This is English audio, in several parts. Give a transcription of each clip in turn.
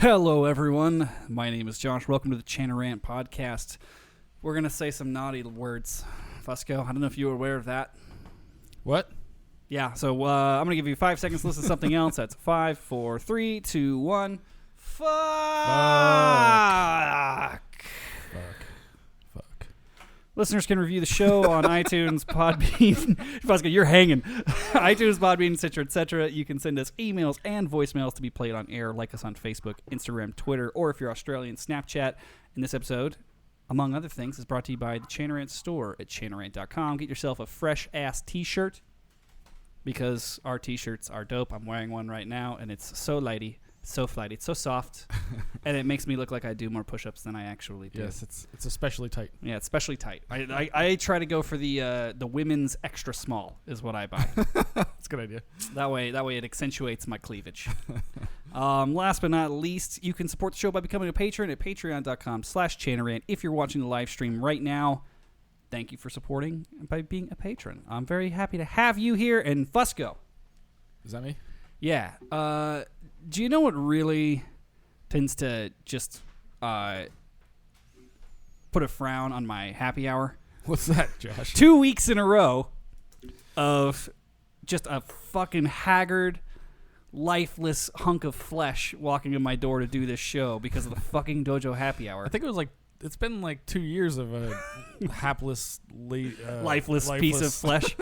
Hello, everyone. My name is Josh. Welcome to the Chanarant podcast. We're going to say some naughty words. Fusco, I don't know if you were aware of that. What? Yeah, so I'm going to give you 5 seconds to listen to something else. That's 5, 4, 3, 2, 1. Fuck. Listeners can review the show on iTunes, Podbean. Fusco, you're hanging. iTunes, Podbean, etc., etc. You can send us emails and voicemails to be played on air. Like us on Facebook, Instagram, Twitter, or if you're Australian, Snapchat. And this episode, among other things, is brought to you by the Chanarant store at chanarant.com. Get yourself a fresh-ass t-shirt because our t-shirts are dope. I'm wearing one right now, and it's so lighty. So flighty. It's so soft, and it makes me look like I do more push-ups than I actually do. Yes, it's especially tight. Yeah, it's especially tight. I try to go for the women's extra small is what I buy. That's a good idea. That way it accentuates my cleavage. Last but not least, you can support the show by becoming a patron at patreon.com/Chanarant. If you're watching the live stream right now, thank you for supporting by being a patron. I'm very happy to have you here. And Fusco. Is that me? Yeah. Do you know what really tends to just put a frown on my happy hour? What's that, Josh? 2 weeks in a row of just a fucking haggard, lifeless hunk of flesh walking in my door to do this show because of the fucking Dojo happy hour. I think it's been like 2 years of a lifeless piece of flesh.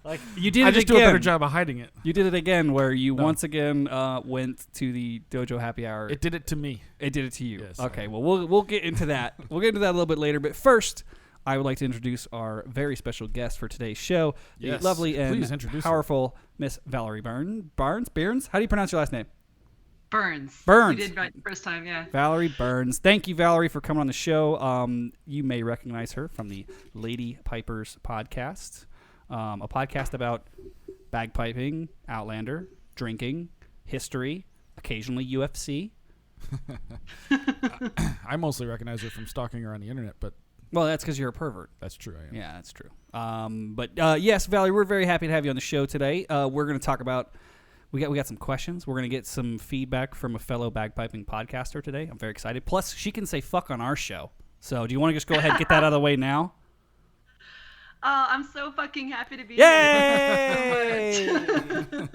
Like you did. I just do a better job of hiding it. You did it again, where you once again went to the Dojo happy hour. It did it to me. It did it to you. Yes, okay. Well, we'll get into that. We'll get into that a little bit later. But first, I would like to introduce our very special guest for today's show, the lovely and powerful Miss Valerie Byrnes. How do you pronounce your last name? Byrnes. You did right the first time, yeah. Valerie Byrnes. Thank you, Valerie, for coming on the show. You may recognize her from the Lady Pipers podcast, a podcast about bagpiping, Outlander, drinking, history, occasionally UFC. I mostly recognize her from stalking her on the internet, but... Well, that's because you're a pervert. That's true, I am. Yeah, that's true. But yes, Valerie, we're very happy to have you on the show today. We're going to talk about... We got some questions. We're going to get some feedback from a fellow bagpiping podcaster today. I'm very excited. Plus, she can say fuck on our show. So do you want to just go ahead and get that out of the way now? I'm so fucking happy to be here. Yay!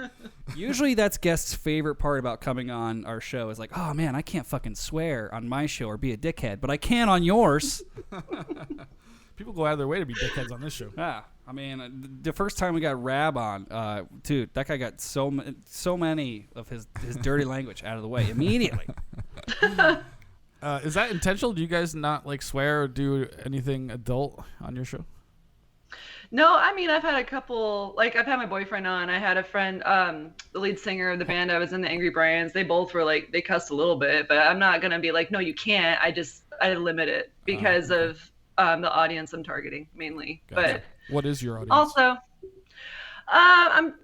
Usually that's guests' favorite part about coming on our show is like, oh, man, I can't fucking swear on my show or be a dickhead, but I can on yours. People go out of their way to be dickheads on this show. Yeah. I mean, the first time we got Rab on, dude, that guy got so many of his dirty language out of the way immediately. Is that intentional? Do you guys not like swear or do anything adult on your show? No, I mean, I've had a couple, like I've had my boyfriend on. I had a friend, the lead singer of the band I was in, the Angry Bryans. They both were like, they cussed a little bit, but I'm not going to be like, no, you can't. I limit it because of the audience I'm targeting mainly. Gotcha. But what is your audience? Also, I'm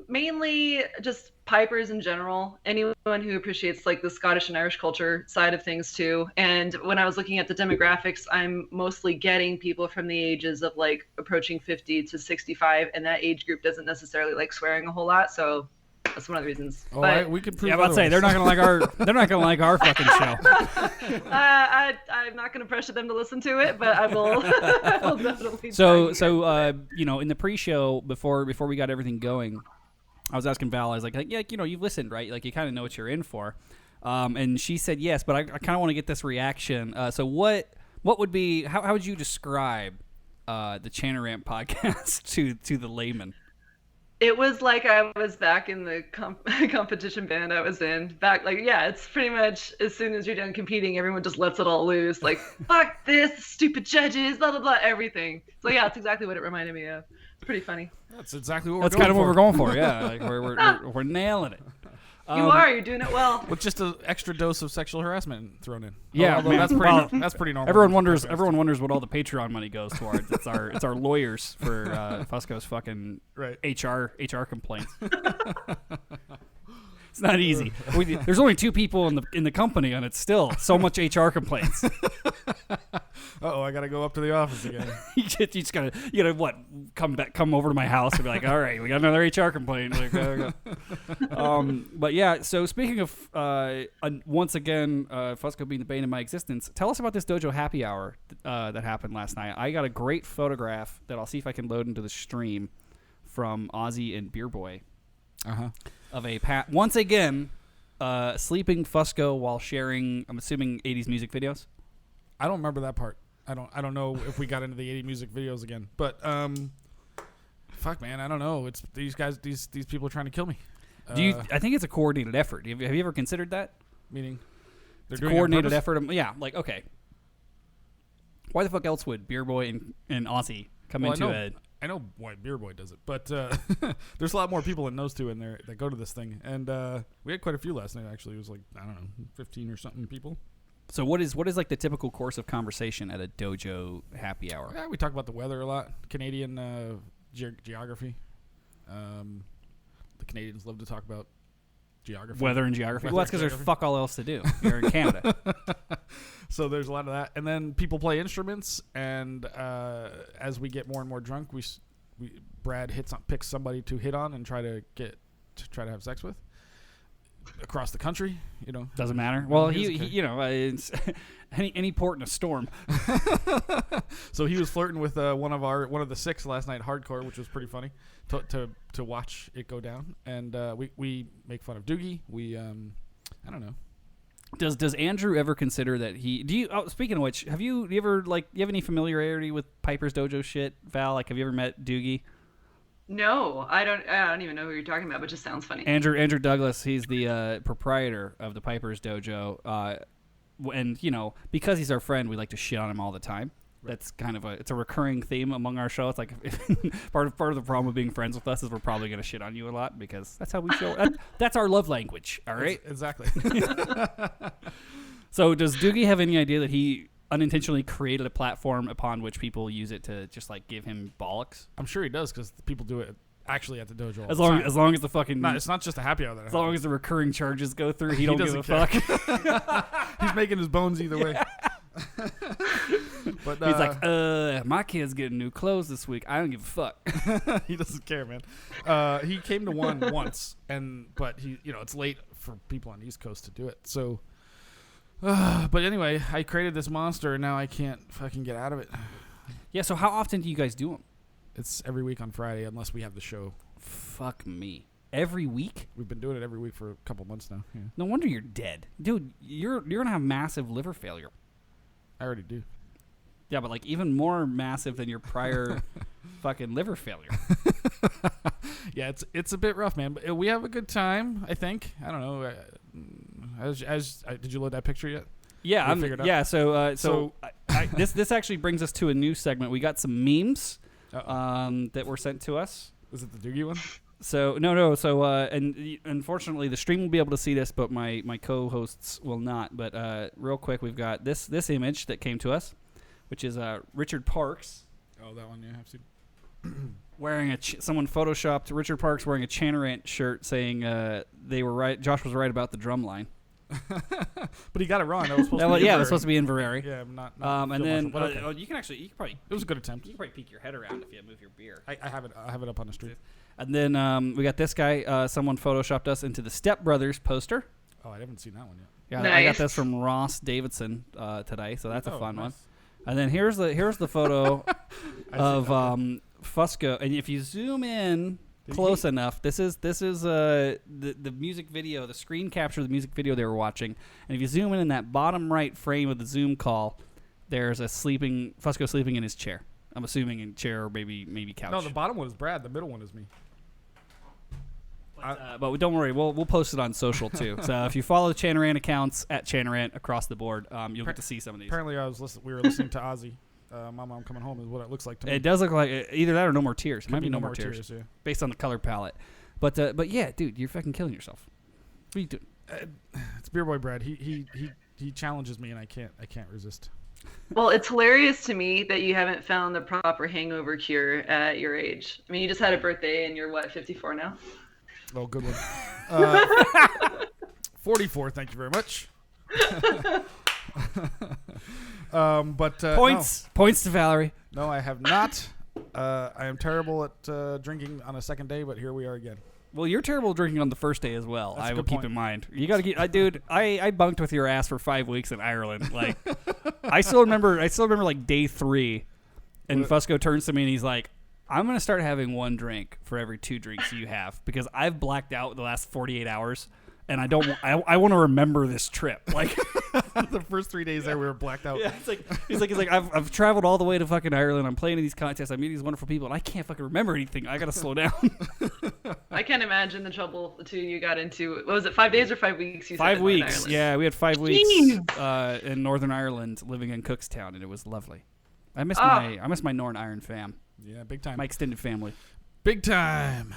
mainly just pipers in general. Anyone who appreciates like the Scottish and Irish culture side of things too. And when I was looking at the demographics, I'm mostly getting people from the ages of like approaching 50 to 65, and that age group doesn't necessarily like swearing a whole lot. So that's one of the reasons. Oh, but we could prove. Yeah, I'm about to say they're not gonna like our. They're not gonna like our fucking show. I'm not gonna pressure them to listen to it, but I will. I will definitely. So you know, in the pre-show before we got everything going, I was asking Val. I was like, yeah, you know, you've listened, right? Like, you kind of know what you're in for. And she said yes, but I kind of want to get this reaction. So what would be? How would you describe the Chanarant podcast to the layman? It was like I was back in the competition band I was in. It's pretty much as soon as you're done competing, everyone just lets it all loose. Like, fuck this, stupid judges, blah, blah, blah, everything. So, yeah, that's exactly what it reminded me of. It's pretty funny. That's exactly what that's we're going for. That's kind of what we're going for, yeah. Like, we're nailing it. You're doing it well. With just an extra dose of sexual harassment thrown in. Yeah, that's pretty normal. Everyone wonders what all the Patreon money goes towards. It's our lawyers for Fusco's fucking HR complaints. It's not easy. There's only 2 people in the company, and it's still so much HR complaints. Uh-oh, I gotta go up to the office again. you just gotta what come over to my house and be like, all right, we got another HR complaint. Like, but yeah, so speaking of once again Fusco being the bane of my existence, tell us about this dojo happy hour that happened last night. I got a great photograph that I'll see if I can load into the stream from Ozzy and Beer Boy of a once again sleeping Fusco while sharing, I'm assuming, 80s music videos. I don't remember that part. I don't know if we got into the 80 music videos again. But fuck, man, I don't know. It's these guys. These people are trying to kill me. I think it's a coordinated effort. Have you ever considered that? Meaning, It's a coordinated effort. Yeah, like okay. Why the fuck else would Beer Boy and Ozzy come into it? I know why Beer Boy does it, but there's a lot more people than those two in there that go to this thing, and we had quite a few last night. Actually, it was like, I don't know, 15 or something people. So what is like the typical course of conversation at a dojo happy hour? Yeah, we talk about the weather a lot, Canadian geography. The Canadians love to talk about geography, weather and geography. Well, that's because there's fuck all else to do here in Canada. So there's a lot of that, and then people play instruments, and as we get more and more drunk, Brad picks somebody to hit on and try to have sex with across the country. Doesn't matter. Well, he it's any port in a storm. So he was flirting with one of the six last night, hardcore, which was pretty funny to watch it go down. And we make fun of Doogie. I don't know. Does Andrew ever consider that speaking of which, have you ever you have any familiarity with Piper's Dojo shit, Val? Like, have you ever met Doogie? No, I don't even know who you're talking about, but it just sounds funny. Andrew Douglas, he's the proprietor of the Piper's Dojo, and because he's our friend, we like to shit on him all the time. Right. That's kind of it's a recurring theme among our show. It's like part of the problem of being friends with us is we're probably going to shit on you a lot because that's how we show. That's our love language. All right, exactly. So does Doogie have any idea that he unintentionally created a platform upon which people use it to just like give him bollocks? I'm sure he does because people do it actually at the dojo all as the long time. As long as the fucking it's not just a happy hour. As long as the recurring charges go through, he don't give a fuck. He's making his bones either way. But he's like, my kid's getting new clothes this week. I don't give a fuck. He doesn't care, man. He came to one once, but he, it's late for people on the East Coast to do it. So, but anyway, I created this monster, and now I can't fucking get out of it. Yeah. So how often do you guys do them? It's every week on Friday, unless we have the show. Fuck me. Every week? We've been doing it every week for a couple months now. Yeah. No wonder you're dead, dude. You're gonna have massive liver failure. I already do. Yeah, but like even more massive than your prior fucking liver failure. Yeah, it's a bit rough, man. But we have a good time, I think. I don't know. Did you load that picture yet? Yeah, yeah. So this actually brings us to a new segment. We got some memes that were sent to us. Is it the Doogie one? So no. So and unfortunately, the stream will be able to see this, but my co-hosts will not. But real quick, we've got this image that came to us, which is Richard Parks. Oh, that one, yeah, I've seen. Wearing someone photoshopped Richard Parks wearing a Chanarant shirt, saying they were right. Josh was right about the drum line. But he got it wrong. That was supposed to be it was supposed to be Inverary. Yeah, not and then okay. you can probably. It was a good attempt. You can probably peek your head around if you move your beer. I have it up on the street. And then we got this guy. Someone photoshopped us into the Step Brothers poster. Oh, I haven't seen that one yet. Yeah, nice. I got this from Ross Davidson today, so that's a fun one. And then here's the photo of Fusco, and if you zoom in close enough, this is the music video, the screen capture of the music video they were watching. And if you zoom in that bottom right frame of the Zoom call, there's Fusco sleeping in his chair. I'm assuming in chair or maybe couch. No, the bottom one is Brad. The middle one is me. But don't worry, we'll post it on social too. So if you follow the Chanarant accounts at Chanarant across the board, you'll get to see some of these. Apparently, we were listening to Ozzy. Mama, I'm Coming Home is what it looks like to me. It does look like either that or No More Tears. It might be No More Tears, yeah. based on the color palette. But yeah, dude, you're fucking killing yourself. What are you doing? It's Beer Boy Brad. He challenges me, and I can't resist. Well, it's hilarious to me that you haven't found the proper hangover cure at your age. I mean, you just had a birthday, and you're 54 now? Oh, good one. 44, thank you very much. But Points to Valerie. No, I have not. I am terrible at drinking on a second day, but here we are again. Well, you're terrible drinking on the first day as well. That's I a will good keep point. in mind. You got to keep, dude. I bunked with your ass for 5 weeks in Ireland. Like, I still remember like day 3, and Fusco turns to me and he's like, "I'm gonna start having 1 drink for every 2 drinks you have because I've blacked out the last 48 hours, and I don't. I want to remember this trip. Like, The first 3 days there, we were blacked out. yeah, he's like, I've traveled all the way to fucking Ireland. I'm playing in these contests. I meet these wonderful people, and I can't fucking remember anything. I gotta slow down." I can't imagine the trouble the two of you got into. What was it, 5 days or 5 weeks? You said 5 in Northern weeks. Ireland? Yeah, we had 5 weeks Jeez. in Northern Ireland, living in Cookstown, and it was lovely. I miss my Northern Ireland fam, Yeah, big time. my extended family. Big time.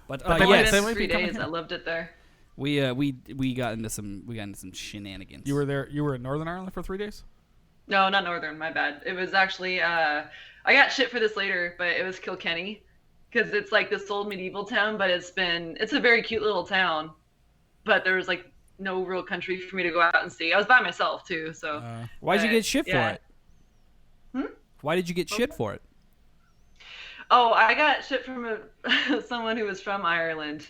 But I yes, went in might be 3 coming days. here. I loved it there. we got into some shenanigans. You were there. You were in Northern Ireland for 3 days. No, not Northern. My bad. It was actually. I got shit for this later, but it was Kilkenny, because it's like this old medieval town, but it's a very cute little town, but there was like no real country for me to go out and see. I was by myself too, so. Why'd you get shit yeah. for it? Why did you get shit for it? Oh, I got shit from someone who was from Ireland.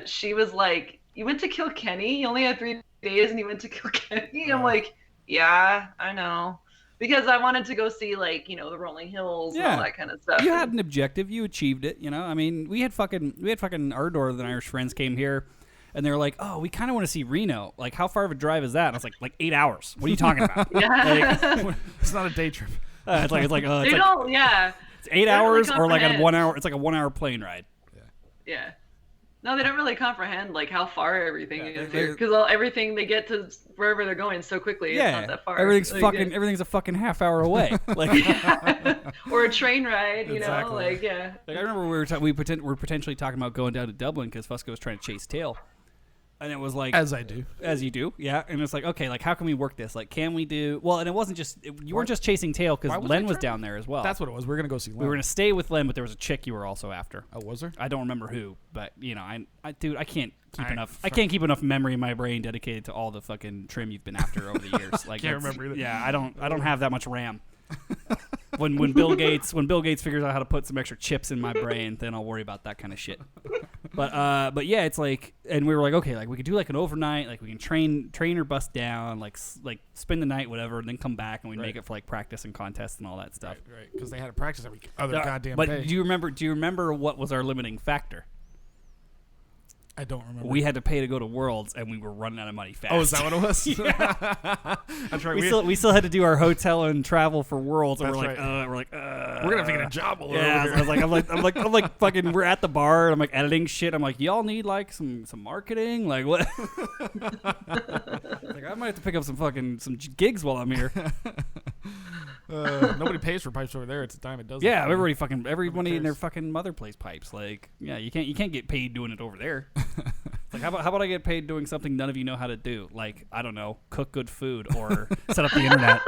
She was like, "You went to Kilkenny? You only had 3 days and you went to Kilkenny?" I'm like, "Yeah, I know." Because I wanted to go see, like, the rolling hills and all that kind of stuff. You had an objective. You achieved it, I mean, we had fucking our Northern Irish friends came here, and they were like, "Oh, we kind of want to see Reno. Like, how far of a drive is that?" And I was like 8 hours. What are you talking about? Yeah. Like, It's not a day trip. it's like They don't, yeah. it's 8 don't hours really or like a comprehend. 1 hour. It's like a 1 hour plane ride. Yeah. No, they don't really comprehend, like, how far everything is here. they're- Because everything, they get to wherever they're going so quickly. It's not that far. Everything's Like, fucking. Everything's a fucking half hour away. Like, or a train ride, Exactly. like, yeah. I remember we were potentially talking about going down to Dublin because Fusco was trying to chase tail, and it was like As I do. as you do, yeah. And it's like, okay, like how can we work this? Like, can we do well? And it wasn't just you weren't just chasing tail because why was Len I was trying? down there as well. That's what it was. We were gonna go see. we were gonna stay with Len, but there was a chick you were also after. Oh, was there? I don't remember who, but dude, I can't keep I- enough. I can't keep enough memory in my brain dedicated to all the fucking trim you've been after over the years. Like, Can't that's- remember either. Yeah, I don't have that much RAM. When Bill Gates figures out how to put some extra chips in my brain, then I'll worry about that kind of shit. But yeah, it's like, and we were like, okay, like we could do like an overnight, like we can train or bust down, like spend the night, whatever, and then come back and we'd make it for like practice and contests and all that stuff. Right, because they had to practice every other goddamn But day. do you remember what was our limiting factor? I don't remember. We had to pay to go to Worlds, and we were running out of money fast. Oh, is that what it was? Yeah. That's right. We still had to do our hotel and travel for Worlds, and That's we're right. like, We're gonna have to get a job while we're yeah. over here. I'm like fucking. We're at the bar, and I'm like editing shit. I'm like, y'all need like some marketing, like what? Like I might have to pick up some gigs while I'm here. Nobody pays for pipes over there. It's a dime a dozen. Yeah, everybody in their cares? fucking mother plays pipes. Like, yeah, you can't get paid doing it over there. Like, how about I get paid doing something none of you know how to do? Like, I don't know, cook good food or set up the internet.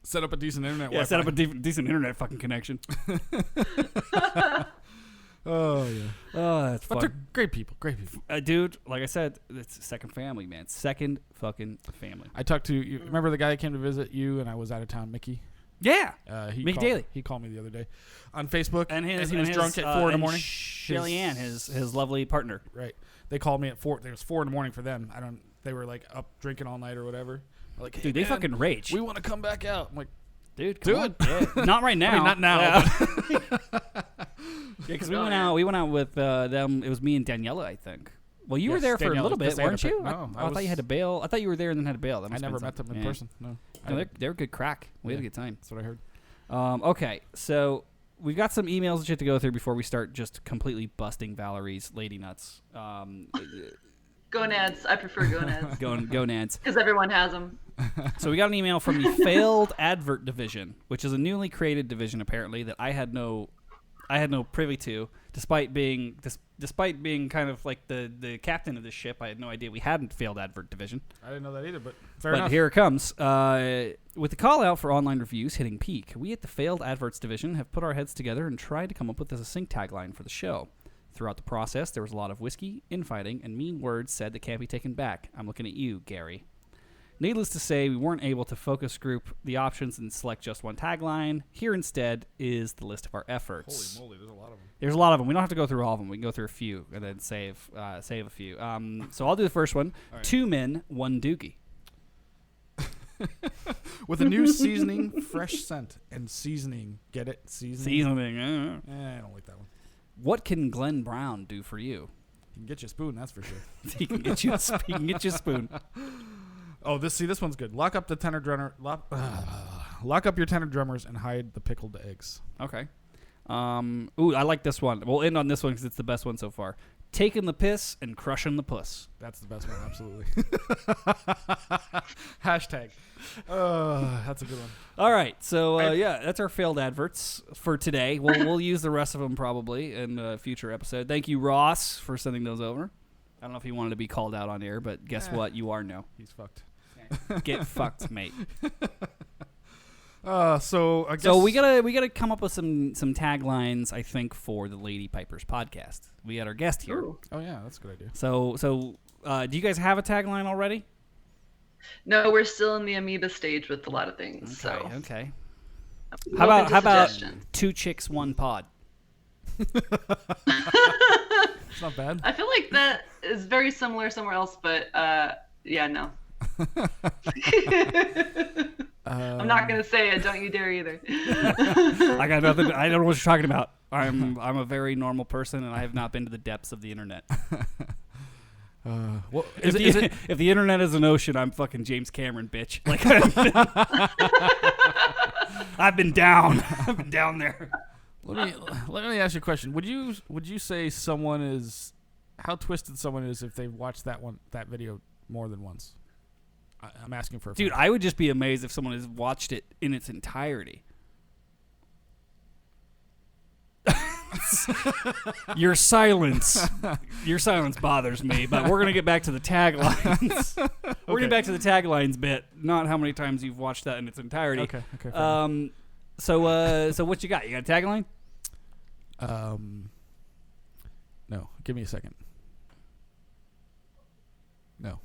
Set up a decent internet. Yeah, Wi-Fi. set up a decent internet fucking connection. Oh yeah. Oh, that's But fun. they're great people. Great people. Dude, like I said, it's second family, man. Second fucking family. I talked to you. Remember the guy that came to visit you, and I was out of town, Mickey. Yeah. He Mickey called, Daly. He called me the other day on Facebook, And he was drunk at 4 in the morning. Shelly Ann, his lovely partner. Right. They called me at 4. It was 4 in the morning for them. They were like up drinking all night or whatever. They're like, hey, Dude, they man, fucking rage. we want to come back out. I'm like, Dude, do come it. on. Yeah. Not right now. I mean, not now. Yeah, because we went out with them. It was me and Daniela, I think. Well, you were Yes, there for a Daniela, little bit, because they had weren't to you? pick- no, I thought you had to bail. I thought you were there and then had to bail. That I must have never been met them in something. person. No. No, they were good crack. We had a good time. That's what I heard. Okay, so we've got some emails that you have to go through before we start just completely busting Valerie's lady nuts. Gonads. I prefer gonads. Go Nance. Because everyone has them. So we got an email from the Failed Advert Division, which is a newly created division apparently that I had no privy to, despite being kind of like the captain of this ship. I had no idea we hadn't Failed Advert Division. I didn't know that either, but fair But enough. here it comes. With the call out for online reviews hitting peak, we at the Failed Adverts Division have put our heads together and tried to come up with a succinct tagline for the show. Throughout the process, there was a lot of whiskey, infighting, and mean words said that can't be taken back. I'm looking at you, Gary. Needless to say, we weren't able to focus group the options and select just one tagline. Here instead is the list of our efforts. Holy moly, there's a lot of them. There's a lot of them. We don't have to go through all of them. We can go through a few and then save a few. So I'll do the first one. All right. 2 men, 1 doogie. With a new seasoning, fresh scent, and seasoning. Get it? Seasoning. I don't like that one. What can Glenn Brown do for you? He can get you a spoon, that's for sure. He can get you a spoon. Oh, this one's good. Lock up the tenor drummer. Lock up your tenor drummers and hide the pickled eggs. Okay. Ooh, I like this one. We'll end on this one because it's the best one so far. Taking the piss and crushing the puss. That's the best one, absolutely. Hashtag. That's a good one. All right, so yeah, that's our failed adverts for today. We'll use the rest of them probably in a future episode. Thank you, Ross, for sending those over. I don't know if he wanted to be called out on air, but guess what? You are now. He's fucked. Get fucked, mate. So I guess we gotta come up with some taglines. I think for the Lady Pipers podcast. We got our guest here. Ooh. Oh yeah, that's a good idea. So do you guys have a tagline already? No, we're still in the amoeba stage with a lot of things. Okay. I'm How open to about suggestions. 2 chicks, 1 pod? It's not bad. I feel like that is very similar somewhere else, but yeah, no. I'm not gonna say it. Don't you dare either. I got nothing. I don't know what you're talking about. I'm a very normal person, and I have not been to the depths of the internet. Well, If the internet is an ocean, I'm fucking James Cameron, bitch. Like I've been down. I've been down there. let me ask you a question. Would you say someone is how twisted someone is if they've watched that video more than once? I'm asking for a Dude, friend. I would just be amazed if someone has watched it in its entirety. Your silence bothers me, but we're going to get back to the taglines. We're going to get back to the taglines bit, not how many times you've watched that in its entirety. Okay. Fair enough. So what you got? You got a tagline? No. Give me a second. No.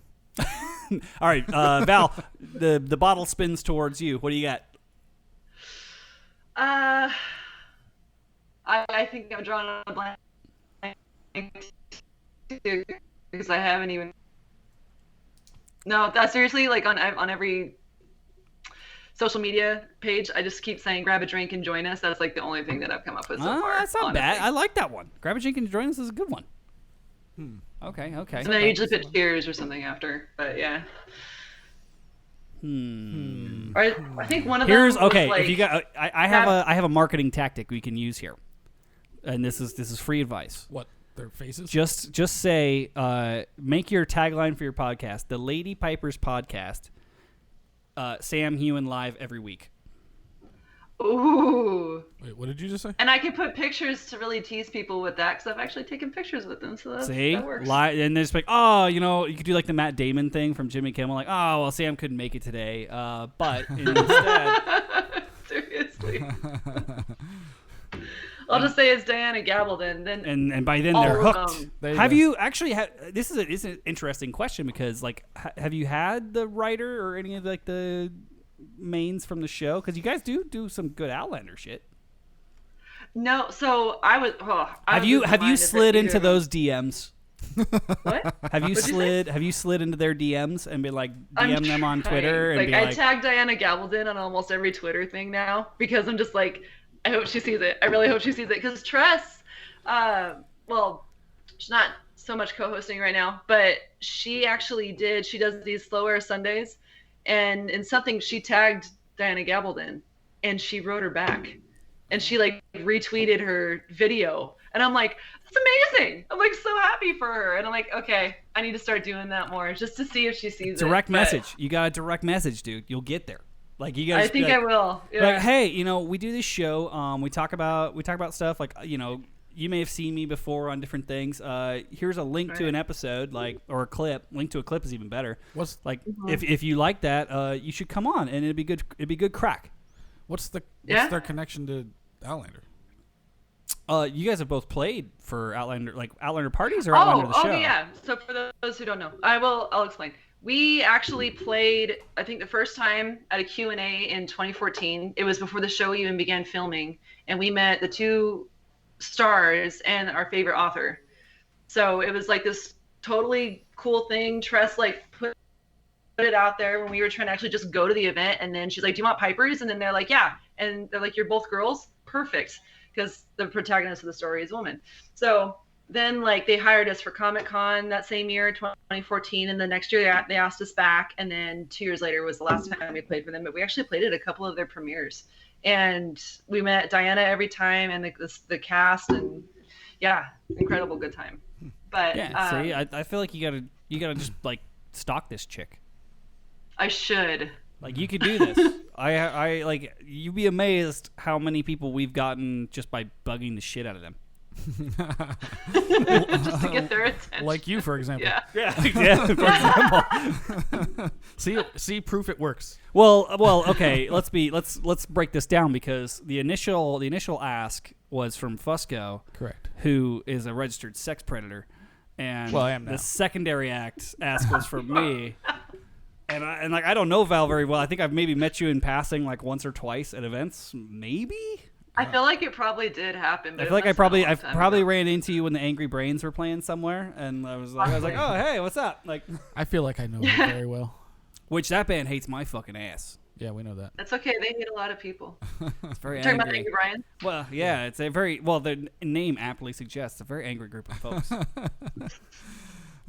All right, Val, the bottle spins towards you. What do you got? I think I'm drawing a blank too, because I haven't even. No, that's seriously like on every social media page. I just keep saying, "Grab a drink and join us." That's like the only thing that I've come up with so far. That's not honestly. bad. I like that one. Grab a drink and join us is a good one. Okay. And then I usually put cheers or something after, but yeah. Or I think one of them was Okay. like, If you got, I have a marketing tactic we can use here, and this is free advice. What? Their faces? Just say, make your tagline for your podcast, the Lady Pipers podcast. Sam Hewen live every week. ooh. Wait, what did you just say? And I can put pictures to really tease people with that, because I've actually taken pictures with them, so that works. And they're just like, oh, you could do like the Matt Damon thing from Jimmy Kimmel, like, oh, well, Sam couldn't make it today, but instead, Seriously. I'll just say it's Diana Gabaldon. Then and by then all they're of hooked. them. Have you actually had? This is an interesting question because like, have you had the writer or any of like the mains from the show? Because you guys do some good Outlander shit. No, so I was. Have you slid into those DMs? What? Have you slid into their DMs and be like DM them on Twitter and like, be I like, tag Diana Gabaldon on almost every Twitter thing now because I'm just like, I hope she sees it. I really hope she sees it because Tress, well, she's not so much co-hosting right now, but she actually did. She does these slow air Sundays, and in something she tagged Diana Gabaldon, and she wrote her back, and she like retweeted her video, and I'm like, that's amazing. I'm like so happy for her, and I'm like, okay, I need to start doing that more just to see if she sees it. direct message. You got a direct message, dude. You'll get there. Like you guys. I think I will. Yeah. Like, hey, we do this show. We talk about stuff like you may have seen me before on different things. Here's a link to an episode, like or a clip. Link to a clip is even better. What's like if you like that, you should come on and it'd be good. It'd be good crack. what's their connection to Outlander? You guys have both played for Outlander, like Outlander parties or Outlander the show. Oh yeah. So for those who don't know, I'll explain. We actually played, I think the first time at a Q&A in 2014. It was before the show even began filming. And we met the 2 stars and our favorite author. So it was like this totally cool thing. Tress like put it out there when we were trying to actually just go to the event. And then she's like, do you want pipers? And then they're like, yeah. And they're like, you're both girls? Perfect. Because the protagonist of the story is a woman. So then like they hired us for Comic-Con that same year, 2014, and the next year they asked us back, and then 2 years later was the last time we played for them. But we actually played at a couple of their premieres, and we met Diana every time, and the cast, and yeah, incredible good time. But yeah, see, I feel like you gotta just like stalk this chick. I should. Like, you could do this. I like, you'd be amazed how many people we've gotten just by bugging the shit out of them. Just to get their attention. Like you, for example. Yeah. For example. See, proof it works. Well, okay. Let's break this down, because the initial ask was from Fusco, Correct. who is a registered sex predator, and I am now. The secondary ask was from me. And I don't know Val very well. I think I've maybe met you in passing like once or twice at events, maybe. I feel like it probably did happen. But I feel like I probably ran into you when the Angry Brains were playing somewhere, and I was like, oh hey, what's up? Like, I feel like I know you very well. Which that band hates my fucking ass. Yeah, we know that. That's okay. They hate a lot of people. It's very Talking angry. about Angry Brian? Well, yeah, it's a very the name aptly suggests a very angry group of folks.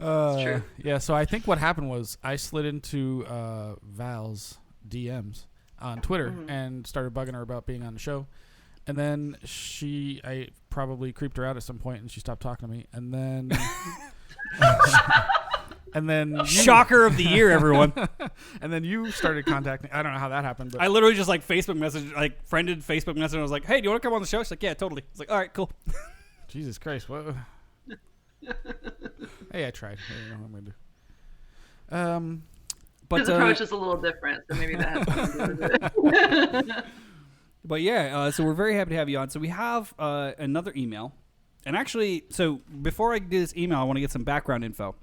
It's true. Yeah, so I think what happened was I slid into Val's DMs on Twitter and started bugging her about being on the show. And then I probably creeped her out at some point, and she stopped talking to me. And then, Shocker of the year, everyone. And then you started contacting. I don't know how that happened, but I literally just like friended Facebook message, and I was like, "Hey, do you want to come on the show?" She's like, "Yeah, totally." It's like, "All right, cool." Jesus Christ, what? Hey, I tried. I don't know what I'm gonna do. But His approach is a little different, so maybe that has something to do with it. But yeah, so we're very happy to have you on. So we have another email. And actually, so before I do this email, I want to get some background info. Okay.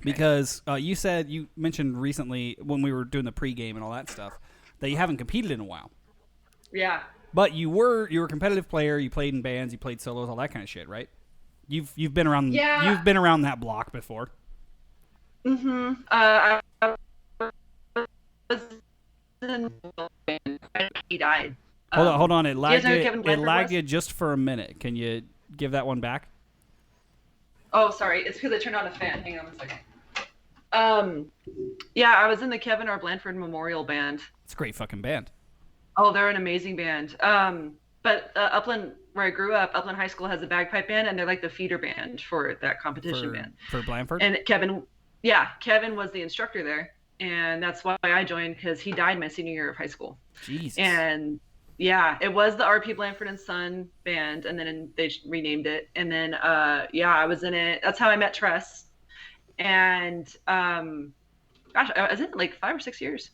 Because you mentioned recently when we were doing the pregame and all that stuff that you haven't competed in a while. Yeah. But you were a competitive player. You played in bands. You played solos, all that kind of shit, right? You've been around. Yeah. You've been around that block before. Mm-hmm. I was in he died. Hold on. It lagged. It lagged you just for a minute. Can you give that one back? Oh, sorry. It's because I turned on a fan. Hang on a second. Yeah, I was in the Kevin R. Blanford Memorial Band. It's a great fucking band. Oh, they're an amazing band. But Upland, where I grew up, Upland High School has a bagpipe band, and they're like the feeder band for that competition band. For Blanford? And Kevin was the instructor there, and that's why I joined, because he died my senior year of high school. Jesus. And yeah, it was the R.P. Blanford and Son band, and then they renamed it. And then, I was in it. That's how I met Tress. And, gosh, I was in it like 5 or 6 years.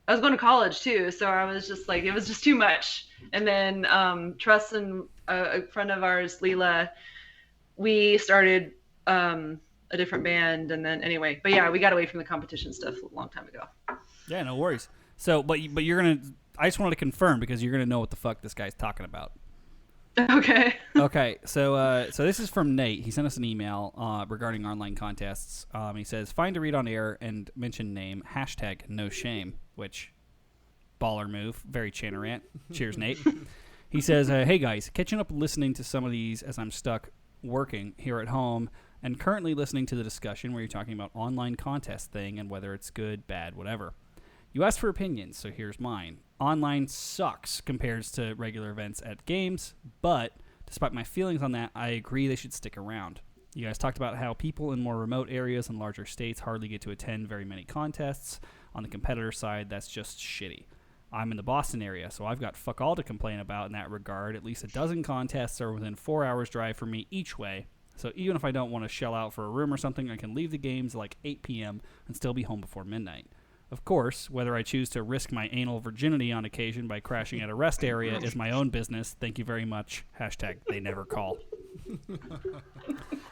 I was going to college, too, so I was just like, it was just too much. And then Tress and a friend of ours, Leela, we started a different band. And then, anyway, but yeah, we got away from the competition stuff a long time ago. Yeah, no worries. So, but you're going to... I just wanted to confirm, because you're going to know what the fuck this guy's talking about. Okay. Okay, so this is from Nate. He sent us an email regarding online contests. He says, find to read on air and mention name, #NoShame, which, baller move, very Chanarant. Cheers, Nate. He says, hey guys, catching up listening to some of these as I'm stuck working here at home and currently listening to the discussion where you're talking about online contest thing and whether it's good, bad, whatever. You asked for opinions, so here's mine. Online sucks compared to regular events at games, but despite my feelings on that, I agree they should stick around. You guys talked about how people in more remote areas and larger states hardly get to attend very many contests. On the competitor side, that's just shitty. I'm in the Boston area, so I've got fuck all to complain about in that regard. At least a dozen contests are within 4 hours drive for me each way. So even if I don't want to shell out for a room or something, I can leave the games like 8 p.m. and still be home before midnight. Of course, whether I choose to risk my anal virginity on occasion by crashing at a rest area is my own business. Thank you very much. #they never call.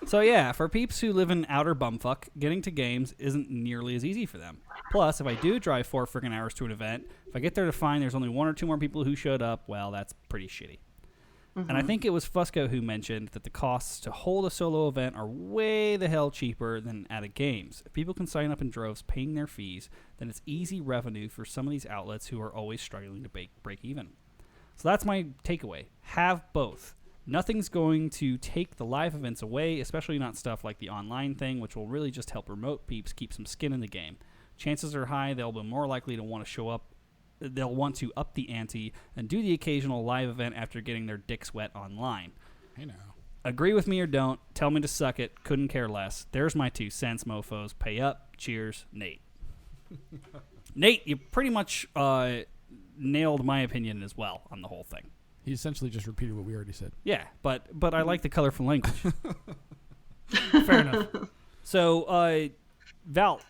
So yeah, for peeps who live in outer bumfuck, getting to games isn't nearly as easy for them. Plus, if I do drive 4 freaking hours to an event, if I get there to find there's only 1 or 2 more people who showed up, well, that's pretty shitty. And I think it was Fusco who mentioned that the costs to hold a solo event are way the hell cheaper than at a games. If people can sign up in droves paying their fees, then it's easy revenue for some of these outlets who are always struggling to break even. So that's my takeaway. Have both. Nothing's going to take the live events away, especially not stuff like the online thing, which will really just help remote peeps keep some skin in the game. Chances are high they'll be more likely to want to show up. They'll want to up the ante and do the occasional live event after getting their dicks wet online. Hey now. Agree with me or don't. Tell me to suck it. Couldn't care less. There's my 2 cents, mofos. Pay up. Cheers, Nate. Nate, you pretty much nailed my opinion as well on the whole thing. He essentially just repeated what we already said. Yeah, but I like the colorful language. Fair enough. So, Val,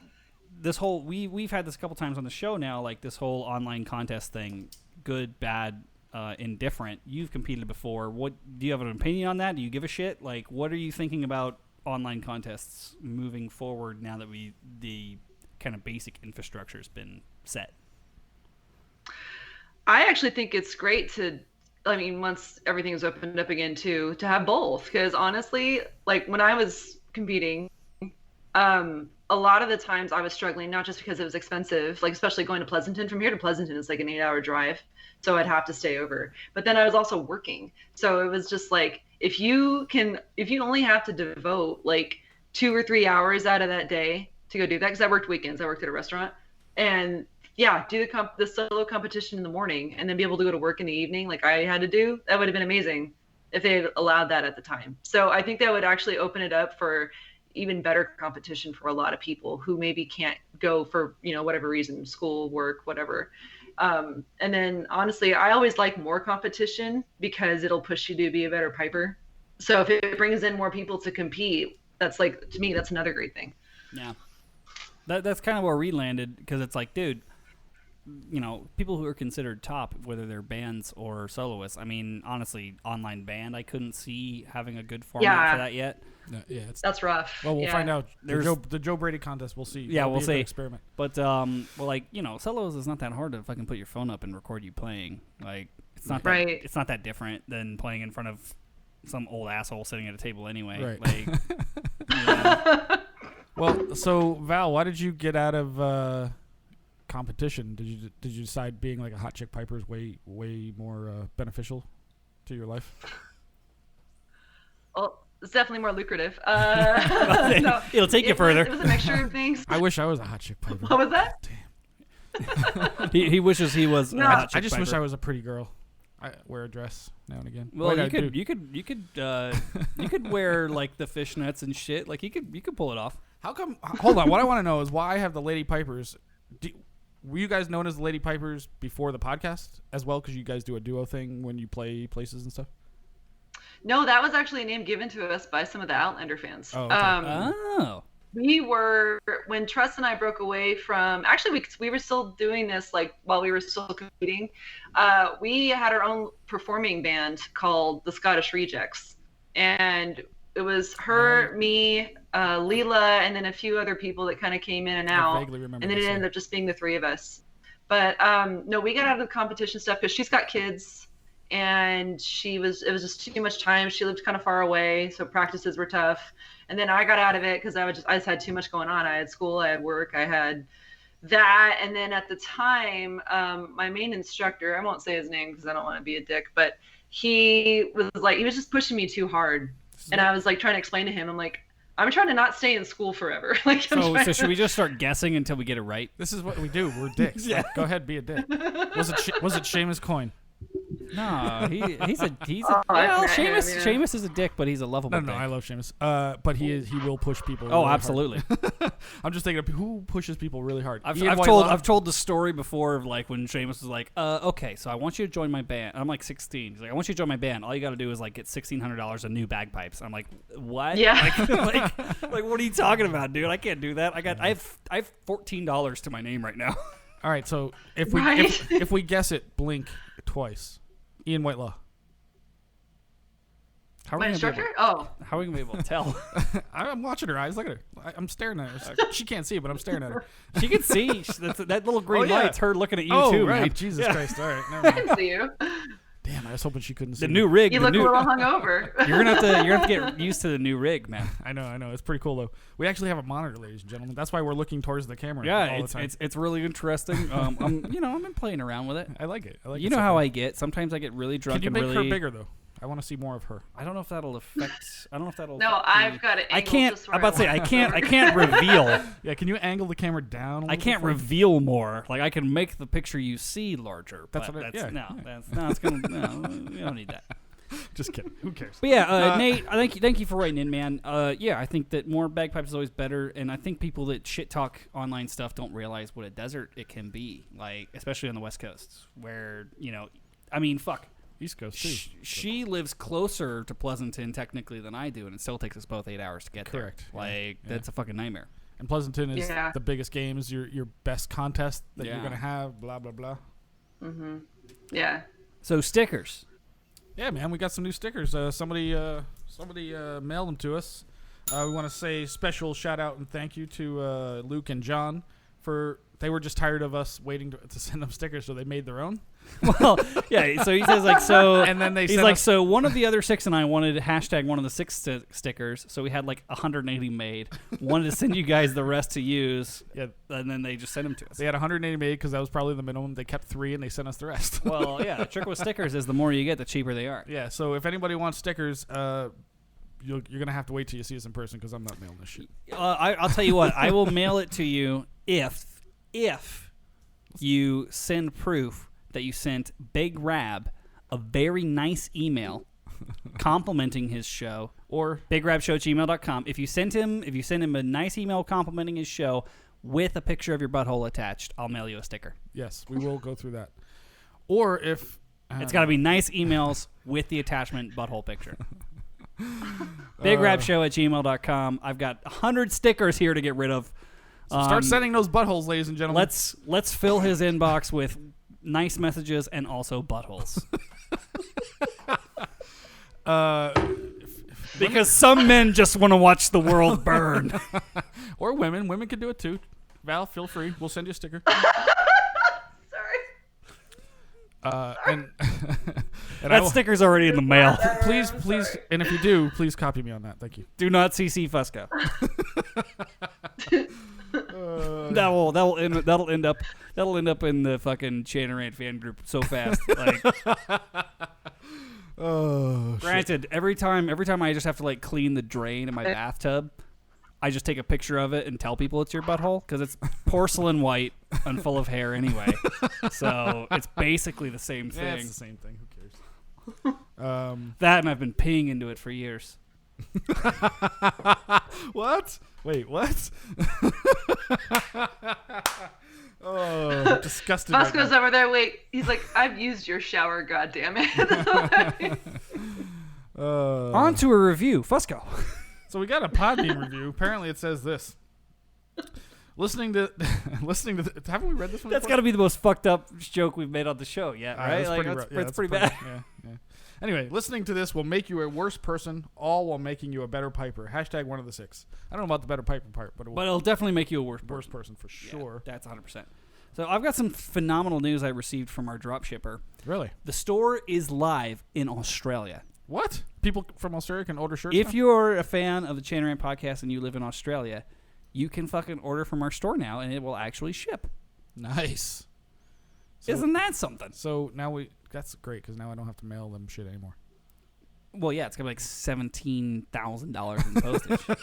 this whole we've had this a couple times on the show now, like this whole online contest thing, good, bad, indifferent. You've competed before. What do you have an opinion on that? Do you give a shit? Like, what are you thinking about online contests moving forward now that the kind of basic infrastructure has been set? I actually think it's great once everything's opened up again to have both, because honestly, like when I was competing, a lot of the times I was struggling, not just because it was expensive, like especially going to Pleasanton. From here to Pleasanton is like an 8-hour drive, so I'd have to stay over. But then I was also working, so it was just like if you only have to devote like 2 or 3 hours out of that day to go do that, because I worked weekends, I worked at a restaurant, and yeah, do the solo competition in the morning and then be able to go to work in the evening like I had to do. That would have been amazing if they had allowed that at the time. So I think that would actually open it up for even better competition for a lot of people who maybe can't go for, whatever reason, school, work, whatever. And then honestly, I always like more competition because it'll push you to be a better piper. So if it brings in more people to compete, that's like, to me, that's another great thing. Yeah. That's kind of where we landed, because it's like, dude, people who are considered top, whether they're bands or soloists. I mean, honestly, online band, I couldn't see having a good format for that yet. No, yeah, that's rough. Well, we'll find out. There's the Joe Brady contest. We'll see. Yeah, we'll see. Experiment. But solos is not that hard to fucking put your phone up and record you playing. Like, it's not that, it's not that different than playing in front of some old asshole sitting at a table anyway. Right. Like, Well, so Val, why did you get out of competition? Did you decide being like a hot chick piper is way more beneficial to your life? Well, it's definitely more lucrative. No, it'll take you further. It was a mixture of things. I wish I was a hot chick piper. What was that? Damn. he wishes he was. No. A hot chick I just piper. wish I was a pretty girl. I wear a dress now and again. Well, you could wear like the fishnets and shit. Like you could pull it off. How come? Hold on. What I want to know is why I have the Lady Pipers. Were you guys known as the Lady Pipers before the podcast as well? Because you guys do a duo thing when you play places and stuff. No, that was actually a name given to us by some of the Outlander fans. Oh, okay. We were, when Tress and I broke away from, actually we were still doing this like while we were still competing. We had our own performing band called the Scottish Rejects, and it was her, me, Leela, and then a few other people that kind of came in and out. I vaguely remember. And then it ended up just being the 3 of us. But no, we got out of the competition stuff because she's got kids, and it was just too much time. She lived kind of far away, so practices were tough. And then I got out of it because I just had too much going on. I had school, I had work, I had that. And then at the time, my main instructor, I won't say his name because I don't want to be a dick, but he was just pushing me too hard. And I was like trying to explain to him, I'm like, I'm trying to not stay in school forever. So should we just start guessing until we get it right? This is what we do. We're dicks. Yeah. Go ahead, be a dick. Was it Seamus Coyne? No, he's a well, Seamus is a dick, but he's a lovable dick. No, I love Seamus. But he will push people. Oh, really absolutely. Hard. I'm just thinking of who pushes people really hard. I've told the story before of like when Seamus was like, okay, so I want you to join my band. And I'm like 16. He's like, I want you to join my band. All you got to do is like get $1,600 of new bagpipes. I'm like, what? Yeah. like what are you talking about, dude? I can't do that. I have $14 to my name right now. All right, so if we guess it, blink twice. Ian Whitelaw. How are My we gonna be instructor? able, Oh. how are we gonna be able to tell? I'm watching her eyes. Look at her. I'm staring at her. She can't see, but I'm staring at her. She can see. That little green yeah. light's her looking at you Oh, too, right. man. Jesus Christ. All right. Never I mind. can see you. Damn, I was hoping she couldn't see The me. new rig. You the look new, a little hungover. You're gonna have to get used to the new rig, man. I know. It's pretty cool though. We actually have a monitor, ladies and gentlemen. That's why we're looking towards the camera. Yeah, all the time. it's really interesting. I've been playing around with it. I like it. You know how I get. Sometimes I get really drunk Can you and make really. her bigger though? I want to see more of her. I don't know if that'll affect. I don't know if that'll. No, affect I've got it. I can't. I'm about to say I can't reveal. Yeah, can you angle the camera down? I can't reveal more. Like I can make the picture you see larger. That's but what I- that's, yeah, no, yeah. that's no. It's gonna. No, we don't need that. Just kidding. Who cares? But yeah, Nate, thank you for writing in, man. Yeah, I think that more bagpipes is always better, and I think people that shit talk online stuff don't realize what a desert it can be. Like, especially on the West Coast, where I mean, fuck. East Coast too. She lives closer to Pleasanton technically than I do, and it still takes us both 8 hours to get Correct. there. Like, Yeah. that's a fucking nightmare. And Pleasanton is Yeah. the biggest games, your best contest that you're Yeah. gonna have. Blah blah blah. Mm-hmm. Yeah. So stickers. Yeah, man, we got some new stickers. Somebody mailed them to us. We want to say special shout out and thank you to Luke and John for they were just tired of us waiting to send them stickers, so they made their own. Well, yeah. So he says like so, And then they he's sent like us- so. One of the other 6 and I wanted to hashtag one of the 6 stickers, so we had like 180 made. Wanted to send you guys the rest to use. Yeah, And then they just sent them to us. they had 180 made because that was probably the minimum. They kept 3 and they sent us the rest. Well, yeah. The trick with stickers is the more you get, the cheaper they are. Yeah, so if anybody wants stickers, you're gonna have to wait till you see us in person because I'm not mailing this shit. I'll tell you what. I will mail it to you if you send proof that you sent Big Rab a very nice email complimenting his show, or bigrabshow@gmail.com. If you send him a nice email complimenting his show with a picture of your butthole attached, I'll mail you a sticker. Yes, we will go through that. Or if It's got to be nice emails with the attachment butthole picture. bigrabshow@gmail.com. I've got 100 stickers here to get rid of. so start sending those buttholes, ladies and gentlemen. Let's fill his inbox with nice messages and also buttholes. Because some men just want to watch the world burn. Or women could do it too. Val, feel free. We'll send you a sticker. Sorry. And That sticker's already in the mail. please, and if you do, please copy me on that. Thank you. Do not CC Fusco. That'll end up in the fucking Chain and Rant fan group so fast. Like, Oh, granted, every time I just have to like clean the drain in my bathtub, I just take a picture of it and tell people it's your butthole because it's porcelain white and full of hair anyway. So it's basically the same thing. Yeah, it's the same thing. Who cares? That and I've been peeing into it for years. What? Wait, what? Oh, disgusted. right Fusco's now. over there. Wait, he's like, I've used your shower. God damn it. On to a review. Fusco. So we got a Podbean review. Apparently, it says this. Listening to haven't we read this one? That's got to be the most fucked up joke we've made on the show yet, right? That's Like, pretty, that's, rough. Yeah, it's pretty bad. Yeah. Anyway, listening to this will make you a worse person, all while making you a better piper. Hashtag one of the 6. I don't know about the better piper part, but But it'll definitely make you a worse worse person for sure. Yeah, that's 100%. So I've got some phenomenal news I received from our drop shipper. Really? The store is live in Australia. What? People from Australia can order shirts If now? you're a fan of the Chain and Rant podcast and you live in Australia, you can fucking order from our store now and it will actually ship. Nice. So, Isn't that something? So now that's great because now I don't have to mail them shit anymore. Well, yeah, it's going to be like $17,000 in postage.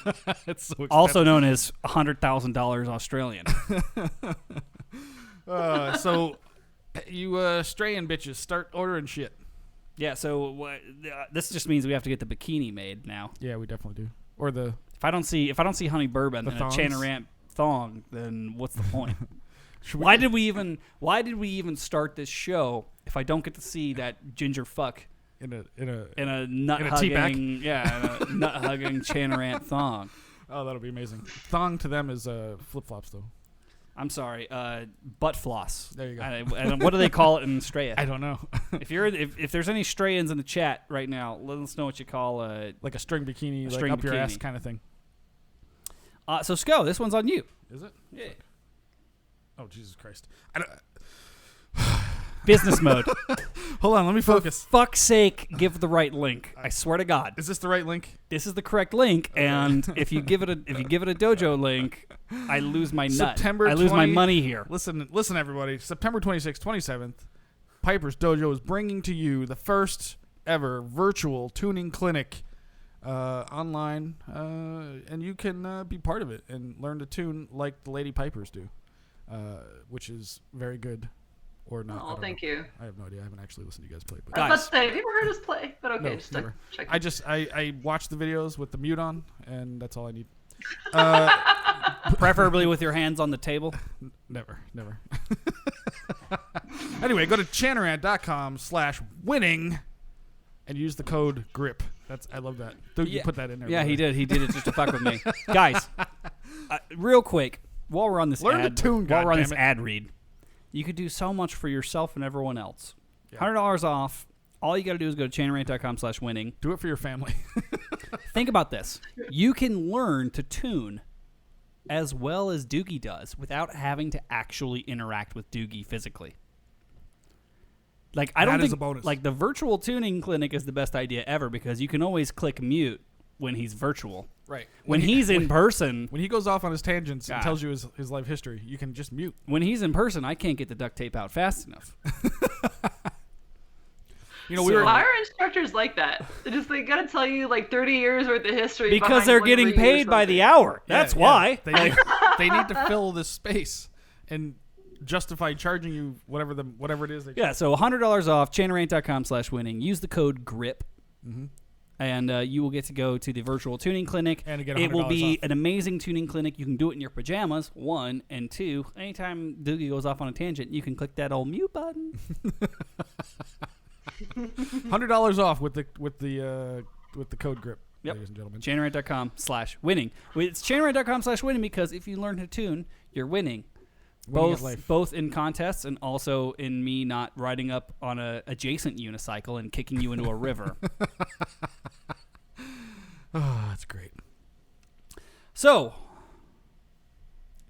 It's so expensive. Also known as $100,000 Australian. So you Australian bitches start ordering shit. Yeah, so this just means we have to get the bikini made now. Yeah, we definitely do. Or the If I don't see Honey Bourbon The and a Chain and thongs? Rant thong, then what's the point? Why did we even start this show if I don't get to see that ginger fuck in a in a nut In a tea bag? hugging in a nut hugging Chain and Rant thong? Oh, that'll be amazing. Thong to them is flip flops though. I'm sorry. Butt floss. There you go. And what do they call it in Straya? I don't know. If there's any Strayans in the chat right now, let us know what you call like a string bikini, like string up your bikini. ass kind of thing. So Sco, this one's on you. Is it? Yeah. Oh Jesus Christ! Business mode. Hold on, let me focus. For fuck's sake, give the right link. I swear to God. Is this the right link? This is the correct link, and if you give it a dojo link, I lose my nut. I lose my money here. Listen, everybody. September 26th, 27th, Piper's Dojo is bringing to you the first ever virtual tuning clinic online, and you can be part of it and learn to tune like the Lady Pipers do, which is very good. Or not. Oh, thank you. I have no idea. I haven't actually listened to you guys play. But I was about to say, have you ever heard us play? But okay, no, just never. check. I watch the videos with the mute on, and that's all I need. Preferably with your hands on the table. Never. Anyway, go to chanarant.com/winning and use the code GRIP. I love that. You put that in there. Yeah, he did. He did it just to fuck with me. Guys, real quick, while we're on this ad read, you could do so much for yourself and everyone else. Yeah. $100 off. All you got to do is go to chanarant.com/winning. Do it for your family. Think about this. You can learn to tune as well as Doogie does without having to actually interact with Doogie physically. Like, I don't think, a bonus. Like, the virtual tuning clinic is the best idea ever because you can always click mute when he's virtual. Right. When he's in person. When he goes off on his tangents and tells you his life history, you can just mute. When he's in person, I can't get the duct tape out fast enough. Why are instructors like that? They gotta tell you like 30 years worth of history because they're getting paid by the hour. That's why. They need to fill this space and justify charging you whatever it is. So $100 off. chanarant.com/winning. Use the code GRIP. Mm-hmm. And you will get to go to the virtual tuning clinic. And get $100 it will be off. An amazing tuning clinic. You can do it in your pajamas, 1, and 2. Anytime Doogie goes off on a tangent, you can click that old mute button. $100 off with the code GRIP, ladies and gentlemen. chanarant.com/winning. It's chanarant.com/winning because if you learn to tune, you're winning. Both in contests and also in me not riding up on a adjacent unicycle and kicking you into a river. Oh, that's great. So,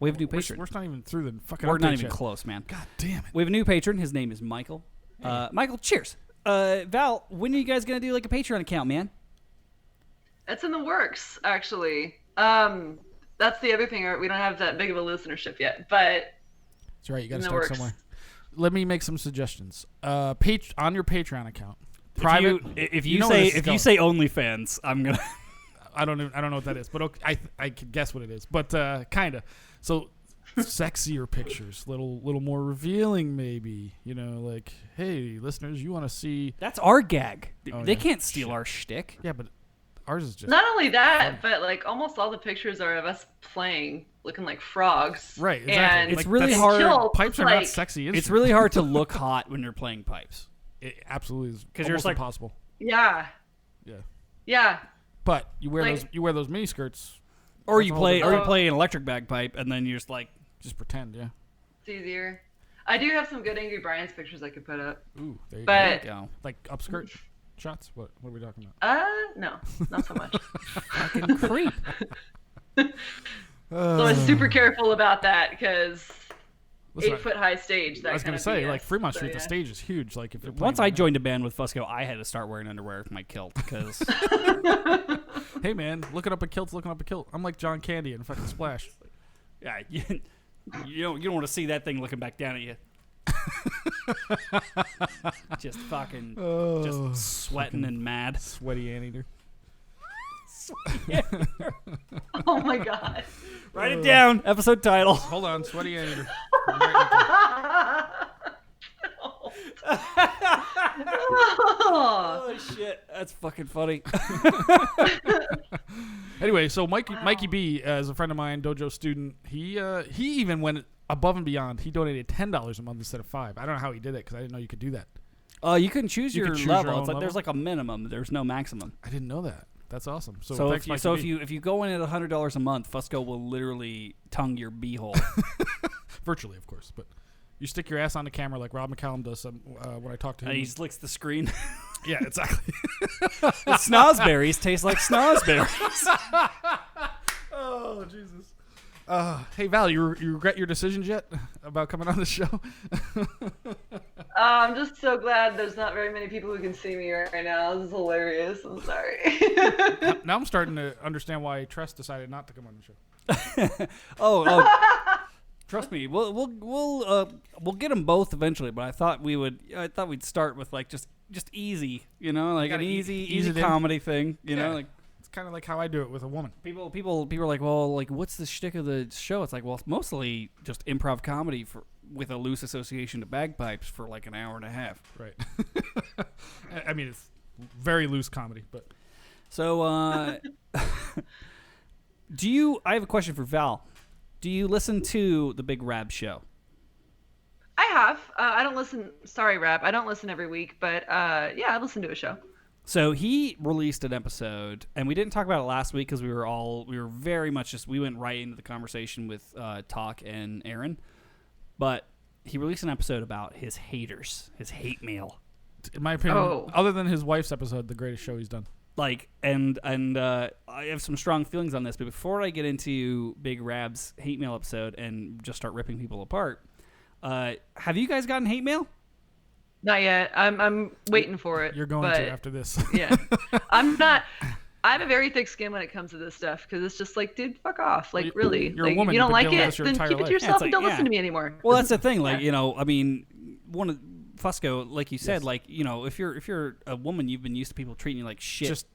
we have a new patron. We're not even through the fucking We're not even yet. close, man. God damn it. We have a new patron. His name is Michael. Hey. Michael, cheers. Val, when are you guys going to do like a Patreon account, man? It's in the works, actually. That's the other thing. We don't have that big of a listenership yet, but that's right. You got to start somewhere. Let me make some suggestions. On your Patreon account, private. If you say OnlyFans, I'm gonna. I don't know what that is, but okay, I could guess what it is. But kind of. So sexier pictures, little more revealing, maybe. Like, hey, listeners, you want to see? That's our gag. Oh, they can't steal our shtick. Yeah, but ours is just not only that, fun. but like almost all the pictures are of us playing, looking like frogs. Right, exactly. And it's really hard. Pipes are not sexy. It's really hard to look hot when you're playing pipes. It absolutely is. Because you're just like impossible. Yeah. But you wear those mini skirts, or you play an electric bagpipe, and then you're just pretend. Yeah. It's easier. I do have some good Angry Brian's pictures I could put up. Ooh, there you go. Like upskirt shots. What are we talking about? No, not so much. Fucking creep. So I'm super careful about that because 8-foot high stage. That I was gonna say, like Fremont Street, the stage is huge. Like if once I joined a band with Fusco, I had to start wearing underwear with my kilt because. Hey man, looking up a kilt's looking up a kilt. I'm like John Candy in fucking Splash. Yeah, you don't want to see that thing looking back down at you. Just fucking, just sweating and mad. Sweaty Anteater. Oh my god! Write it down. Episode title. Hold on, Sweaty Anteater. Oh shit, that's fucking funny. Anyway, so Mikey B, is a friend of mine, dojo student. He even went above and beyond. He donated $10 a month instead of $5. I don't know how he did it because I didn't know you could do that. You couldn't choose your your level. own It's like level? there's like a minimum. There's no maximum. I didn't know that. That's awesome. So thanks, if you go in at $100 a month, Fusco will literally tongue your beehole. virtually, of course. But you stick your ass on the camera like Rob McCallum does when I talk to him. And he just licks the screen. Yeah, exactly. The snozberries taste like snozberries. Oh, Jesus. Hey, Val, you regret your decisions yet about coming on the show? I'm just so glad there's not very many people who can see me right now. This is hilarious. I'm sorry. Now I'm starting to understand why Tress decided not to come on the show. Oh. Trust me, we'll get them both eventually. But I thought we'd start with like just easy, like an easy comedy thing, you know, like. It's kind of like how I do it with a woman. People are like, well, like, what's the shtick of the show? It's like, well, it's mostly just improv comedy with a loose association to bagpipes for like an hour and a half. Right. I mean, it's very loose comedy, but. So, I have a question for Val. Do you listen to the Big Rab Show? I have. I don't listen. Sorry, Rab. I don't listen every week, but yeah, I listen to a show. So he released an episode, and we didn't talk about it last week because we were very much we went right into the conversation with Talk and Aaron. But he released an episode about his haters, his hate mail. In my opinion, other than his wife's episode, the greatest show he's done. Like, and I have some strong feelings on this, but before I get into Big Rab's hate mail episode and just start ripping people apart, have you guys gotten hate mail? Not yet. I'm waiting for it. You're going to after this. Yeah. I'm not. I have a very thick skin when it comes to this stuff because it's just like, dude, fuck off. Like, really. You're like, a woman. You don't like it? Then keep it to yourself life. and don't listen to me anymore. Well, that's the thing. Like, I mean, Fusco, like you said, like, if you're a woman, you've been used to people treating you like shit. Just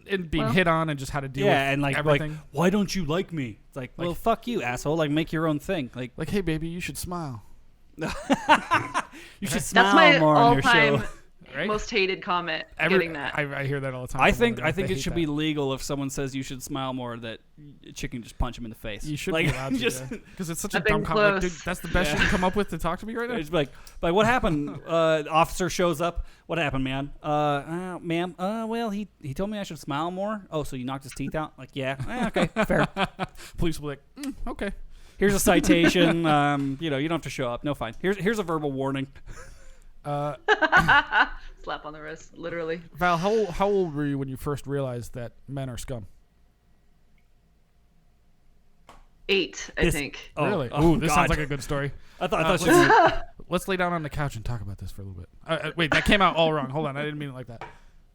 and being hit on and just how to deal with and like everything. Like, why don't you like me? It's like, well, fuck you, asshole. Like, make your own thing. Like, hey, baby, you should smile. You should smile That's my more on your show. all-time most hated comment. Getting that. I hear that all the time. I think it should be legal if someone says you should smile more that a chick can just punch him in the face. You should be allowed to, because it's such a dumb comment. Like, dude, that's the best you can come up with to talk to me right now. It's like what happened? Officer shows up. What happened, man? Ma'am. Well, he told me I should smile more. Oh, so you knocked his teeth out? Like, yeah. Okay, fair. Police will be like, okay. Here's a citation. You don't have to show up. No, fine. Here's a verbal warning. Slap on the wrist, literally. Val, how old were you when you first realized that men are scum? 8, I think. Oh, really? Oh, this God. sounds like a good story. I thought let's lay down on the couch and talk about this for a little bit. Wait, that came out all wrong. Hold on, I didn't mean it like that.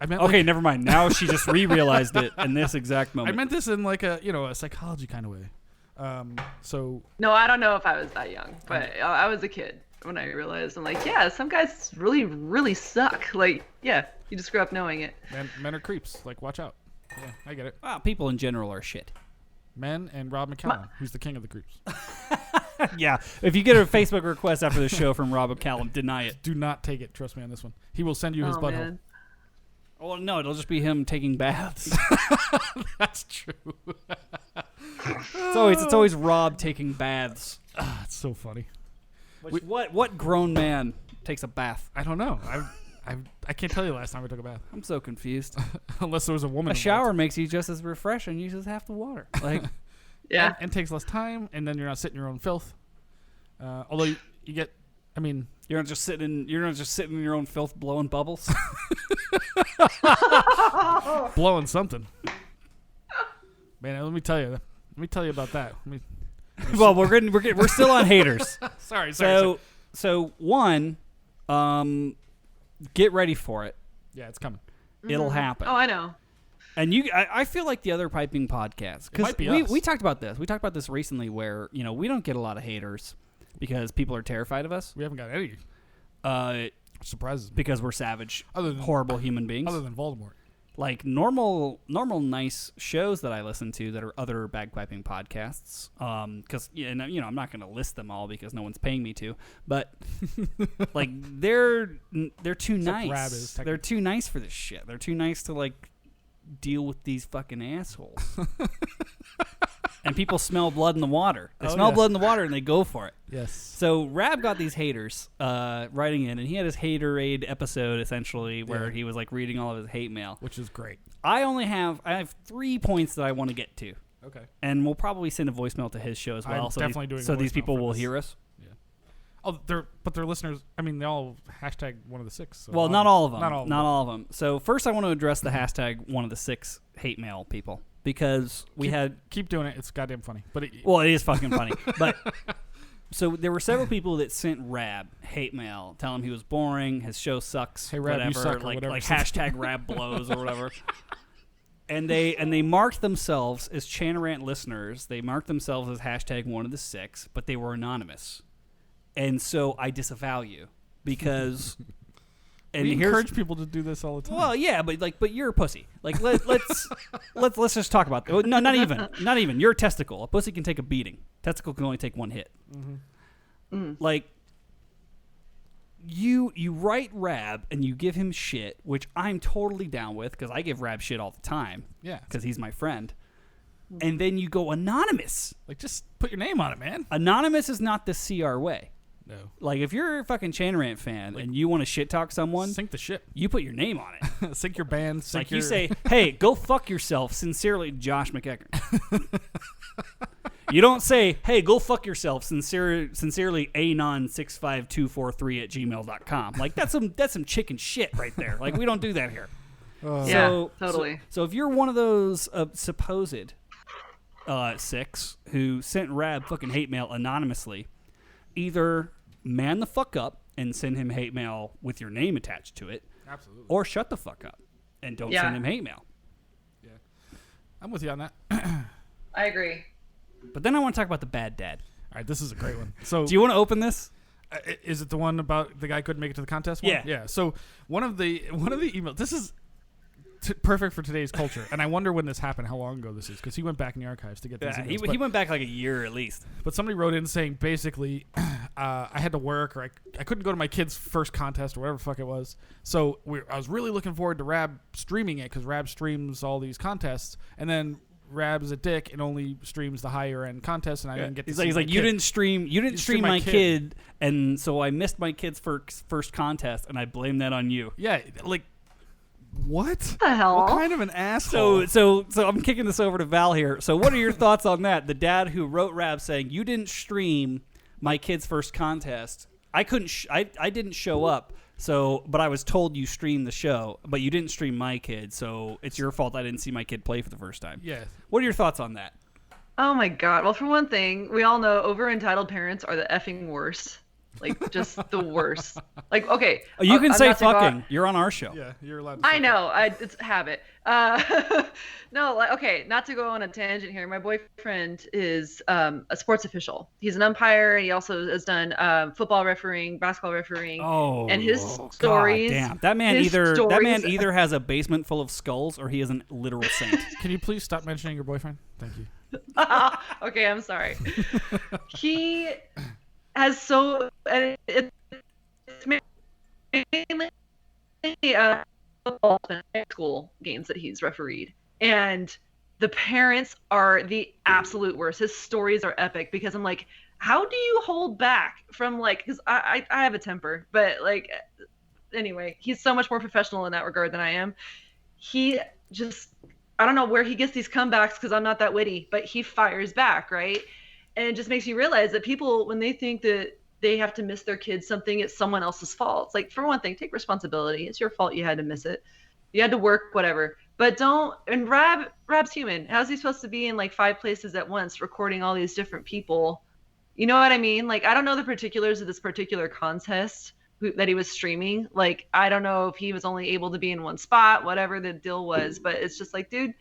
I meant okay, never mind. Now she just realized it in this exact moment. I meant this in like a psychology kind of way. So no, I don't know if I was that young, but I was a kid when I realized. I'm like, yeah, some guys really, really suck. Like, yeah, you just grew up knowing it. Men are creeps. Like, watch out. Yeah, I get it. Wow, people in general are shit. Men and Rob McCallum, who's the king of the creeps. Yeah, if you get a Facebook request after the show from Rob McCallum, deny it. Do not take it. Trust me on this one. He will send you his butthole. Man. Well, no, it'll just be him taking baths. That's true. It's always Rob taking baths. It's so funny. What grown man takes a bath? I don't know. I can't tell you the last time I took a bath. I'm so confused. Unless there was a woman. A shower makes you just as refreshing. Uses half the water. Like, yeah, and takes less time, and then you're not sitting in your own filth. Although you get, I mean, you're not just sitting in your own filth, blowing bubbles. Blowing something. Man, let me tell you about that. Well, we're still on haters. Sorry. So one, get ready for it. Yeah, it's coming. It'll happen. Oh, I know. And I feel like the other piping podcasts, because we talked about this. We talked about this recently, where we don't get a lot of haters because people are terrified of us. We haven't got any. Surprises me. Because we're savage, horrible human beings. Other than Voldemort. Like normal nice shows that I listen to that are other bagpiping podcasts. Because I'm not going to list them all because no one's paying me to. But like they're too nice. Rab is they're too nice for this shit. They're too nice to like deal with these fucking assholes. And people smell blood in the water. They smell blood in the water and they go for it. Yes. So Rab got these haters writing in, and he had his Haterade episode essentially where he was like reading all of his hate mail, which is great. I have 3 points that I want to get to. Okay. And we'll probably send a voicemail to his show as well. I'm definitely doing so a these voicemail people for will this. hear us. Oh, they're listeners. I mean, they all hashtag one of the six. So Well, not all of them. Not all. Not all of them. So first, I want to address the hashtag one of the six hate mail people because we keep doing it. It's goddamn funny. But it is fucking funny. But so there were several people that sent Rab hate mail, telling him he was boring, his show sucks, hey Rab, whatever, you suck, or like whatever. like hashtag Rab blows or whatever. And they marked themselves as Chanarant listeners. They marked themselves as hashtag one of the six, but they were anonymous. And so I disavow you because we encourage people to do this all the time. Well, yeah, but you're a pussy. Like let's just talk about that. No, not even. You're a testicle. A pussy can take a beating. Testicle can only take one hit. Mm-hmm. Mm. Like you write Rab and you give him shit, which I'm totally down with because I give Rab shit all the time. Yeah, because he's my friend. And then you go anonymous. Like just put your name on it, man. Anonymous is not the CR way. No. Like, if you're a fucking Chanarant fan and you want to shit talk someone, sink the ship. You put your name on it. Sink your band. Sink you say, hey, go fuck yourself. Sincerely, Josh McEachern. You don't say, hey, go fuck yourself. Sincerely, anon65243@gmail.com. Like, that's some chicken shit right there. Like, we don't do that here. Yeah, totally. So if you're one of those supposed six who sent Rab fucking hate mail anonymously, either man the fuck up and send him hate mail with your name attached to it. Absolutely. Or shut the fuck up and don't send him hate mail. Yeah. I'm with you on that. I agree. But then I want to talk about the bad dad. All right, this is a great one. So do you want to open this? Is it the one about the guy couldn't make it to the contest one? Yeah. Yeah. So one of the emails, this is perfect for today's culture, and I wonder when this happened, how long ago this is, because he went back in the archives to get these emails. He went back like a year at least. But somebody wrote in saying basically, I had to work, or I couldn't go to my kid's first contest or whatever the fuck it was. So I was really looking forward to Rab streaming it, because Rab streams all these contests, and then Rab's a dick and only streams the higher end contests, and I didn't get to see he's like, you didn't stream my kid, and so I missed my kid's first contest, and I blame that on you. Yeah, like. What the hell? What kind of an asshole? So I'm kicking this over to Val here. So what are your thoughts on that? The dad who wrote Rab saying, you didn't stream my kid's first contest. I didn't show up. But I was told you streamed the show, but you didn't stream my kid. So it's your fault I didn't see my kid play for the first time. Yeah. What are your thoughts on that? Oh my God. Well, for one thing, we all know over entitled parents are the effing worst. Like, just the worst. Like, okay. You can say fucking. You're on our show. Yeah, you're allowed to. I know. It's habit. No, okay, not to go on a tangent here. My boyfriend is a sports official. He's an umpire. He also has done football refereeing, basketball refereeing. Oh, and his stories. God damn. That man either has a basement full of skulls or he is a literal saint. Can you please stop mentioning your boyfriend? Thank you. Okay, I'm sorry. He has it's mainly football and high school games that he's refereed, and the parents are the absolute worst. His stories are epic because I'm like, how do you hold back from, like, because I have a temper, but like, anyway, he's so much more professional in that regard than I am. He just, I don't know where he gets these comebacks, because I'm not that witty, but he fires back, right? And it just makes you realize that people, when they think that they have to miss their kids something, it's someone else's fault. It's like, for one thing, take responsibility. It's your fault you had to miss it. You had to work, whatever. But don't, and Rab's human. How's he supposed to be in like 5 places at once recording all these different people? You know what I mean? Like, I don't know the particulars of this particular contest that he was streaming. Like, I don't know if he was only able to be in one spot, whatever the deal was. But it's just like, dude,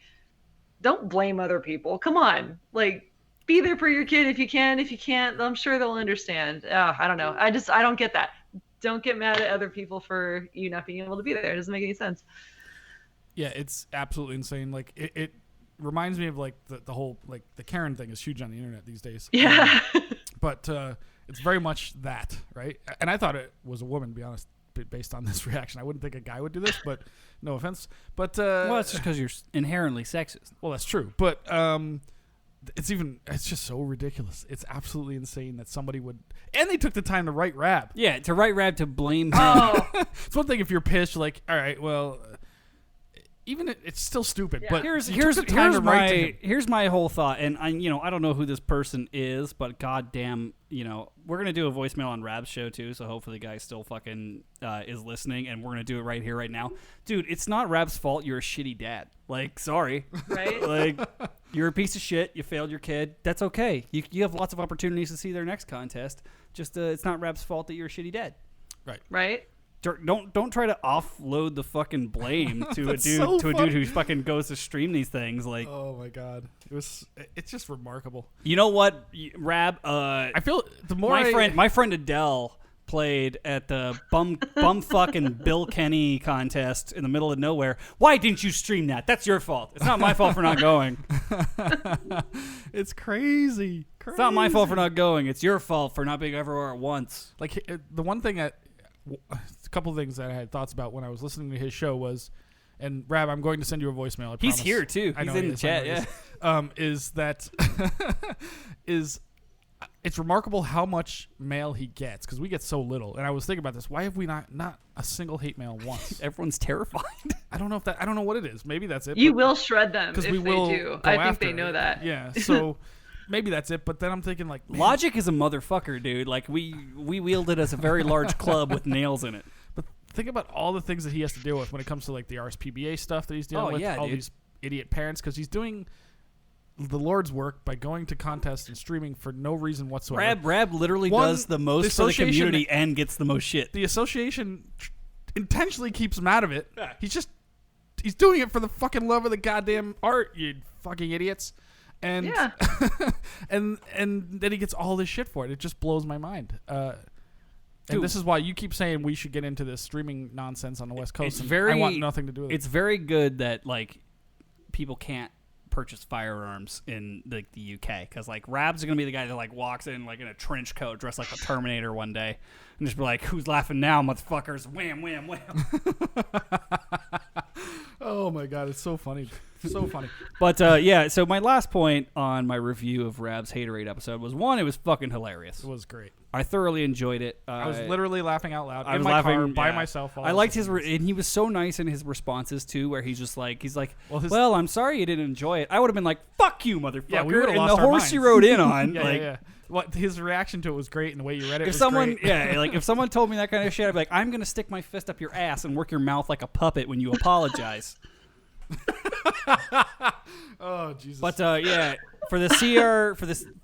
don't blame other people. Come on. Like, be there for your kid if you can. If you can't, I'm sure they'll understand. I don't know. I don't get that. Don't get mad at other people for you not being able to be there. It doesn't make any sense. Yeah, it's absolutely insane. Like, it reminds me of like the whole, like, the Karen thing is huge on the internet these days. Yeah. But it's very much that, right? And I thought it was a woman, to be honest, based on this reaction. I wouldn't think a guy would do this, but no offense. But well, it's just because you're inherently sexist. Well, that's true. But it's just so ridiculous. It's absolutely insane that somebody would, and they took the time to write Rab. Yeah, to write Rab to blame him. Oh. It's one thing if you're pissed, you're like, all right, well, it's still stupid. Yeah. But Here's my whole thought, and I don't know who this person is, but goddamn, we're gonna do a voicemail on Rab's show too, so hopefully the guy still fucking is listening, and we're gonna do it right here, right now, dude. It's not Rab's fault. You're a shitty dad. Like, sorry, Right? like you're a piece of shit. You failed your kid. That's okay. You have lots of opportunities to see their next contest. Just it's not Rab's fault that you're a shitty dad. Right? Don't try to offload the fucking blame to a dude so dude who fucking goes to stream these things. Like, oh my god, it's just remarkable. you know what, Rab? I feel the more my friend Adele played at the bum fucking Bill Kenny contest in the middle of nowhere. Why didn't you stream that? That's your fault. It's not my fault for not going. It's crazy. It's not my fault for not going. It's your fault for not being everywhere at once. Like the one thing a couple of things that I had thoughts about when I was listening to his show was, and Rab, I'm going to send you a voicemail. I He's promise. here too. I know He's in he the is, chat. I know Yeah. he is. Is that it's remarkable how much mail he gets because we get so little. And I was thinking about this. Why have we not a single hate mail once? Everyone's terrified. I don't know what it is. Maybe that's it. You will shred them if we will they do. go I think after they know it. that. Yeah. So maybe that's it. But then I'm thinking like, man, Logic is a motherfucker, dude. Like we wield it as a very large club with nails in it. But think about all the things that he has to deal with when it comes to like the RSPBA stuff that he's dealing with. Yeah, all dude. these idiot parents because he's doing the Lord's work by going to contests and streaming for no reason whatsoever. Rab literally One, does the most the for the association- community and gets the most shit. The association intentionally keeps him out of it. He's doing it for the fucking love of the goddamn art, you fucking idiots. And Yeah. and then he gets all this shit for it. It just blows my mind. Dude. And this is why you keep saying we should get into this streaming nonsense on the West Coast. It's and very I want nothing to do with it. It's very good that like people can't purchase firearms in like the UK because like Rab's gonna be the guy that like walks in like in a trench coat dressed like a Terminator one day and just be like, "Who's laughing now, motherfuckers?" Wham, wham, wham. Oh my god, it's so funny. So funny. But yeah, so my last point on my review of Rab's Haterade episode was one, it was fucking hilarious. It was great. I thoroughly enjoyed it. I was literally laughing out loud I in was my laughing car by yeah. myself. I liked his, and he was so nice in his responses too, where he's like, Well, I'm sorry you didn't enjoy it. I would have been like, fuck you, motherfucker. Yeah, we would've and lost the our horse you minds. rode in on. yeah, like, yeah. What his reaction to it was great, and the way you read it if was someone, great. yeah, like if someone told me that kind of shit, I'd be like, I'm gonna stick my fist up your ass and work your mouth like a puppet when you apologize. Oh Jesus! But yeah, for the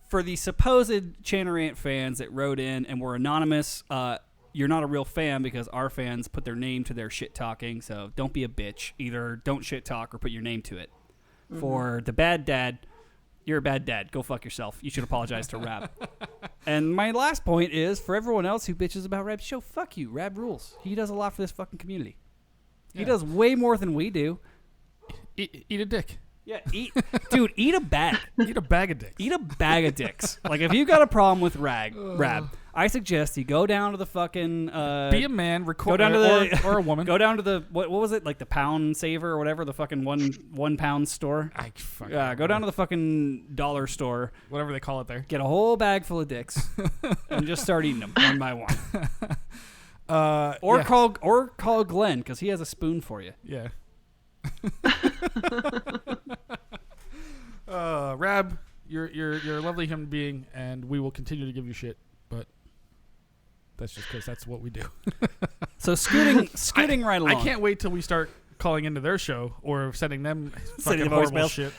for the supposed Chanarant fans that wrote in and were anonymous, you're not a real fan because our fans put their name to their shit talking. So don't be a bitch. Either don't shit talk or put your name to it. Mm-hmm. For the bad dad, you're a bad dad. Go fuck yourself. You should apologize to Rab. And my last point is for everyone else who bitches about Rab's show, fuck you. Rab rules. He does a lot for this fucking community. He does way more than we do. Eat a dick. Yeah, dude, eat a bag. Eat a bag of dicks. Eat a bag of dicks. Like, if you got a problem with Rab, I suggest you go down to the fucking... be a man, go down to the, or a woman. Go down to the... What was it? Like the Pound Saver or whatever? The fucking one pound store? Go down to the fucking dollar store. Whatever they call it there. Get a whole bag full of dicks. And just start eating them one by one. Call Glenn, because he has a spoon for you. Yeah. Rab, you're a lovely human being, and we will continue to give you shit, but that's just because that's what we do. So scooting right along. I can't wait till we start calling into their show or sending them fucking them horrible voicemails. shit.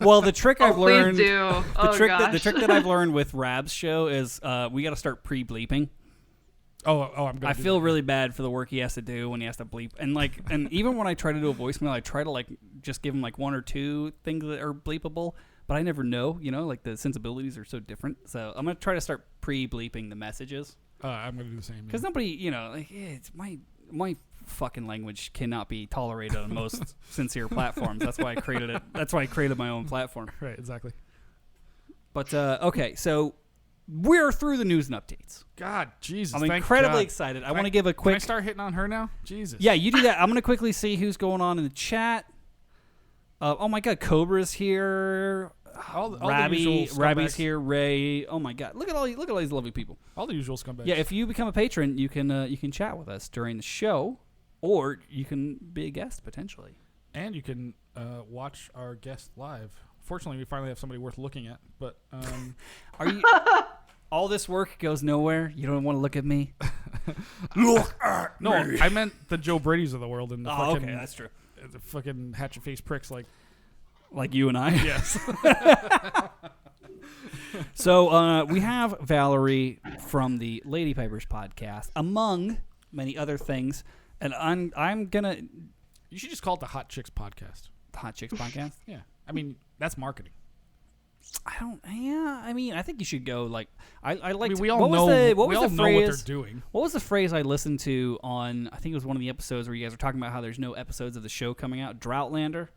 Well, the trick I've learned, please do. the trick that I've learned with Rab's show is we got to start pre-bleeping. I'm gonna I do feel that. really bad for the work he has to do when he has to bleep, and even when I try to do a voicemail, I try to like just give him like one or two things that are bleepable, but I never know, like the sensibilities are so different. So I'm gonna try to start pre-bleeping the messages I'm gonna do the same. because nobody, it's my fucking language cannot be tolerated on most sincere platforms. That's why I created it. That's why I created my own platform. Right, exactly. But okay, so we're through the news and updates. God, Jesus, I'm thank incredibly God. excited. I want to give a quick. Can I start hitting on her now? Jesus. Yeah, you do that. I'm going to quickly see who's going on in the chat. Oh my God, Cobra's here. All the usual Rabbi's scumbags. here. Ray. Oh my God, look at all these lovely people. All the usual scumbags. Yeah, if you become a patron, you can chat with us during the show, or you can be a guest potentially. And you can watch our guest live. Fortunately, we finally have somebody worth looking at. But Are you? All this work goes nowhere. You don't want to look at me. Look at no, me. I meant the Joe Brady's of the world and the fucking. Okay, that's true. The fucking hatchet face pricks like you and I. Yes. So we have Valerie from the Lady Pipers podcast, among many other things, and I'm gonna. You should just call it the Hot Chicks podcast. The Hot Chicks podcast. Yeah, I mean that's marketing. I think you should go like I like. We all know. What we was all the know phrase? what they're doing. What was the phrase I listened to on? I think it was one of the episodes where you guys were talking about how there's no episodes of the show coming out. Droughtlander.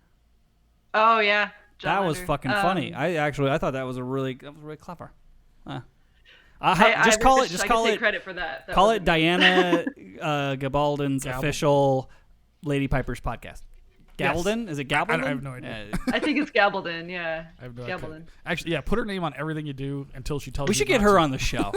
Oh yeah, that was fucking funny. I thought that was really clever. Just call it. Take credit for that. Call it Diana Gabaldon's official Lady Pipers podcast. Gabaldon? Yes. Is it Gabaldon? I have no idea. I think it's Gabaldon. Yeah. I have no Gabaldon. idea. Actually, yeah. Put her name on everything you do until she tells you. We should get her on the show.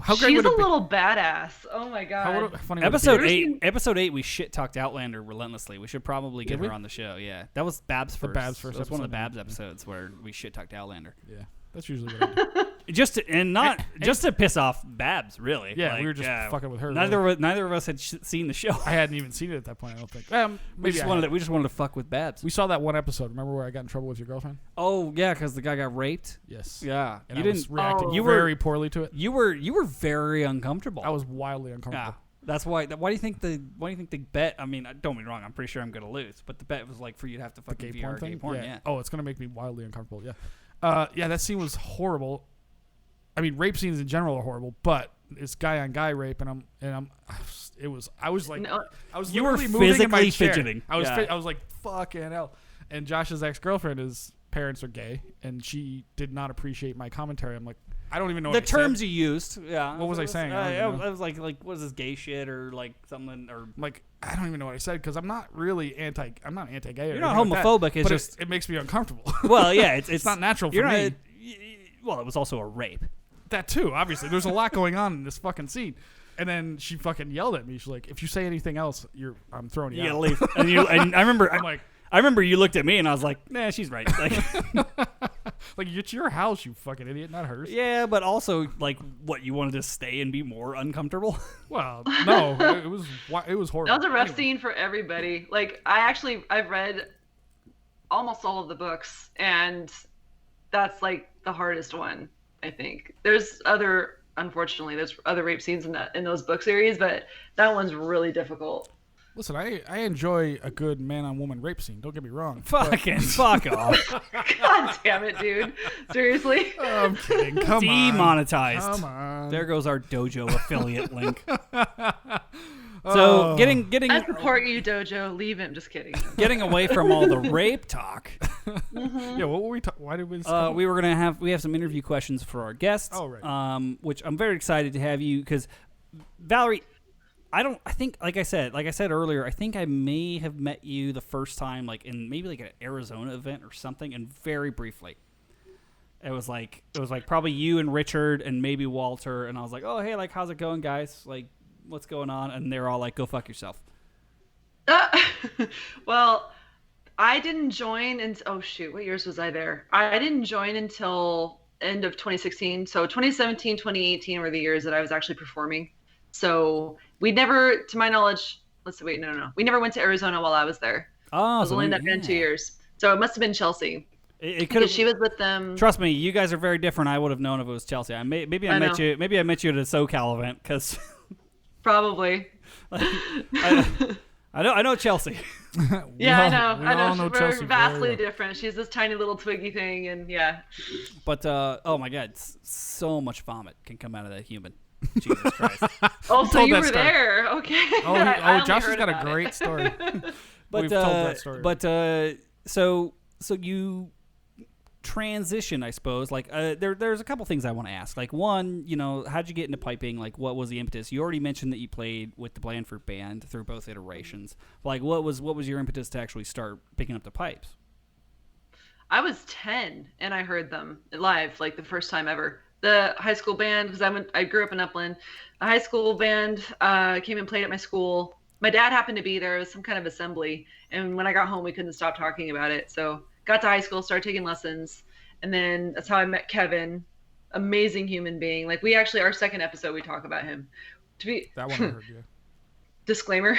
How great She's a little badass. Oh my god. Episode 8, we shit talked Outlander relentlessly. We should probably get her on the show. Yeah, that was Babs first. That was one of the Babs episodes where we shit talked Outlander. Yeah, that's usually what I do. Just to piss off Babs, really. Yeah, we were just fucking with her. Neither of us had seen the show. I hadn't even seen it at that point. I don't think. We just wanted to fuck with Babs. We saw that one episode. Remember where I got in trouble with your girlfriend? Oh yeah, because the guy got raped. Yes. Yeah. And you didn't react very poorly to it. You were very uncomfortable. I was wildly uncomfortable. Yeah. That's why. Why do you think the bet? I mean, don't get me wrong. I'm pretty sure I'm gonna lose, but the bet was like for you to have to fucking gay porn thing. Yeah. Oh, it's gonna make me wildly uncomfortable. Yeah. Yeah. That scene was horrible. I mean, rape scenes in general are horrible, but it's guy on guy rape, I was literally moving in my chair. Fidgeting. I was like, fucking hell. And Josh's ex-girlfriend, his parents are gay, and she did not appreciate my commentary. I'm like, I don't even know the terms you used. Yeah. What was I saying? I was like, what is this gay shit or like something or like I don't even know what I said because I'm not really I'm not anti-gay. You're not homophobic. It's just it makes me uncomfortable. Well, yeah, it's not natural for me. Well, it was also a rape. That too, obviously. There's a lot going on in this fucking scene. And then she fucking yelled at me. She's like, if you say anything else, I'm throwing you out. You gotta leave. And I remember I remember you looked at me and I was like, nah, she's right. Like it's your house, you fucking idiot, not hers. Yeah, but also like what, you wanted to stay and be more uncomfortable? Well, no, it was horrible. That was a rough scene for everybody. Like I've read almost all of the books, and that's like the hardest one. I think unfortunately there's other rape scenes in those book series, but that one's really difficult. Listen, I enjoy a good man on woman rape scene. Don't get me wrong. Fucking fuck off. God damn it, dude. Seriously? I'm kidding. Come Demonetized. Come on. There goes our Dojo affiliate link. So getting I support you, Dojo. Leave him. Just kidding. Getting away from all the rape talk. Mm-hmm. Yeah, what were we why did we we have some interview questions for our guests. Oh, right. Which I'm very excited to have you because Valerie, I think like I said earlier, I think I may have met you the first time like in maybe like an Arizona event or something, and very briefly. It was like probably you and Richard and maybe Walter, and I was like, "Oh, hey, like how's it going, guys? Like what's going on?" And they're all like, "Go fuck yourself." Well, I didn't join what years was I there? I didn't join until end of 2016. So 2017, 2018 were the years that I was actually performing. So we never, to my knowledge, no. We never went to Arizona while I was there. Oh, I was only in that band 2 years. So it must have been Chelsea. It could have. She was with them. Trust me, you guys are very different. I would have known if it was Chelsea. Maybe I met you at a SoCal event because probably. I know Chelsea. Yeah, I know. Know We're Chelsea vastly different. She's this tiny little twiggy thing, and yeah. But oh my God, so much vomit can come out of that human. Jesus Christ. Oh, so you were there? Okay. Josh has got a great story. We've told that story. But so you transition, I suppose. Like there's a couple things I want to ask. Like one, how'd you get into piping? Like what was the impetus? You already mentioned that you played with the Blandford band through both iterations. Like what was your impetus to actually start picking up the pipes? I was 10 and I heard them live, like the first time ever. The high school band, because I grew up in Upland. A high school band came and played at my school. my dad happened to be there. It was some kind of assembly. And when I got home, we couldn't stop talking about it. So got to high school, started taking lessons. And then that's how I met Kevin. Amazing human being. Like we actually, our second episode, we talk about him. To be That one I heard, yeah. disclaimer,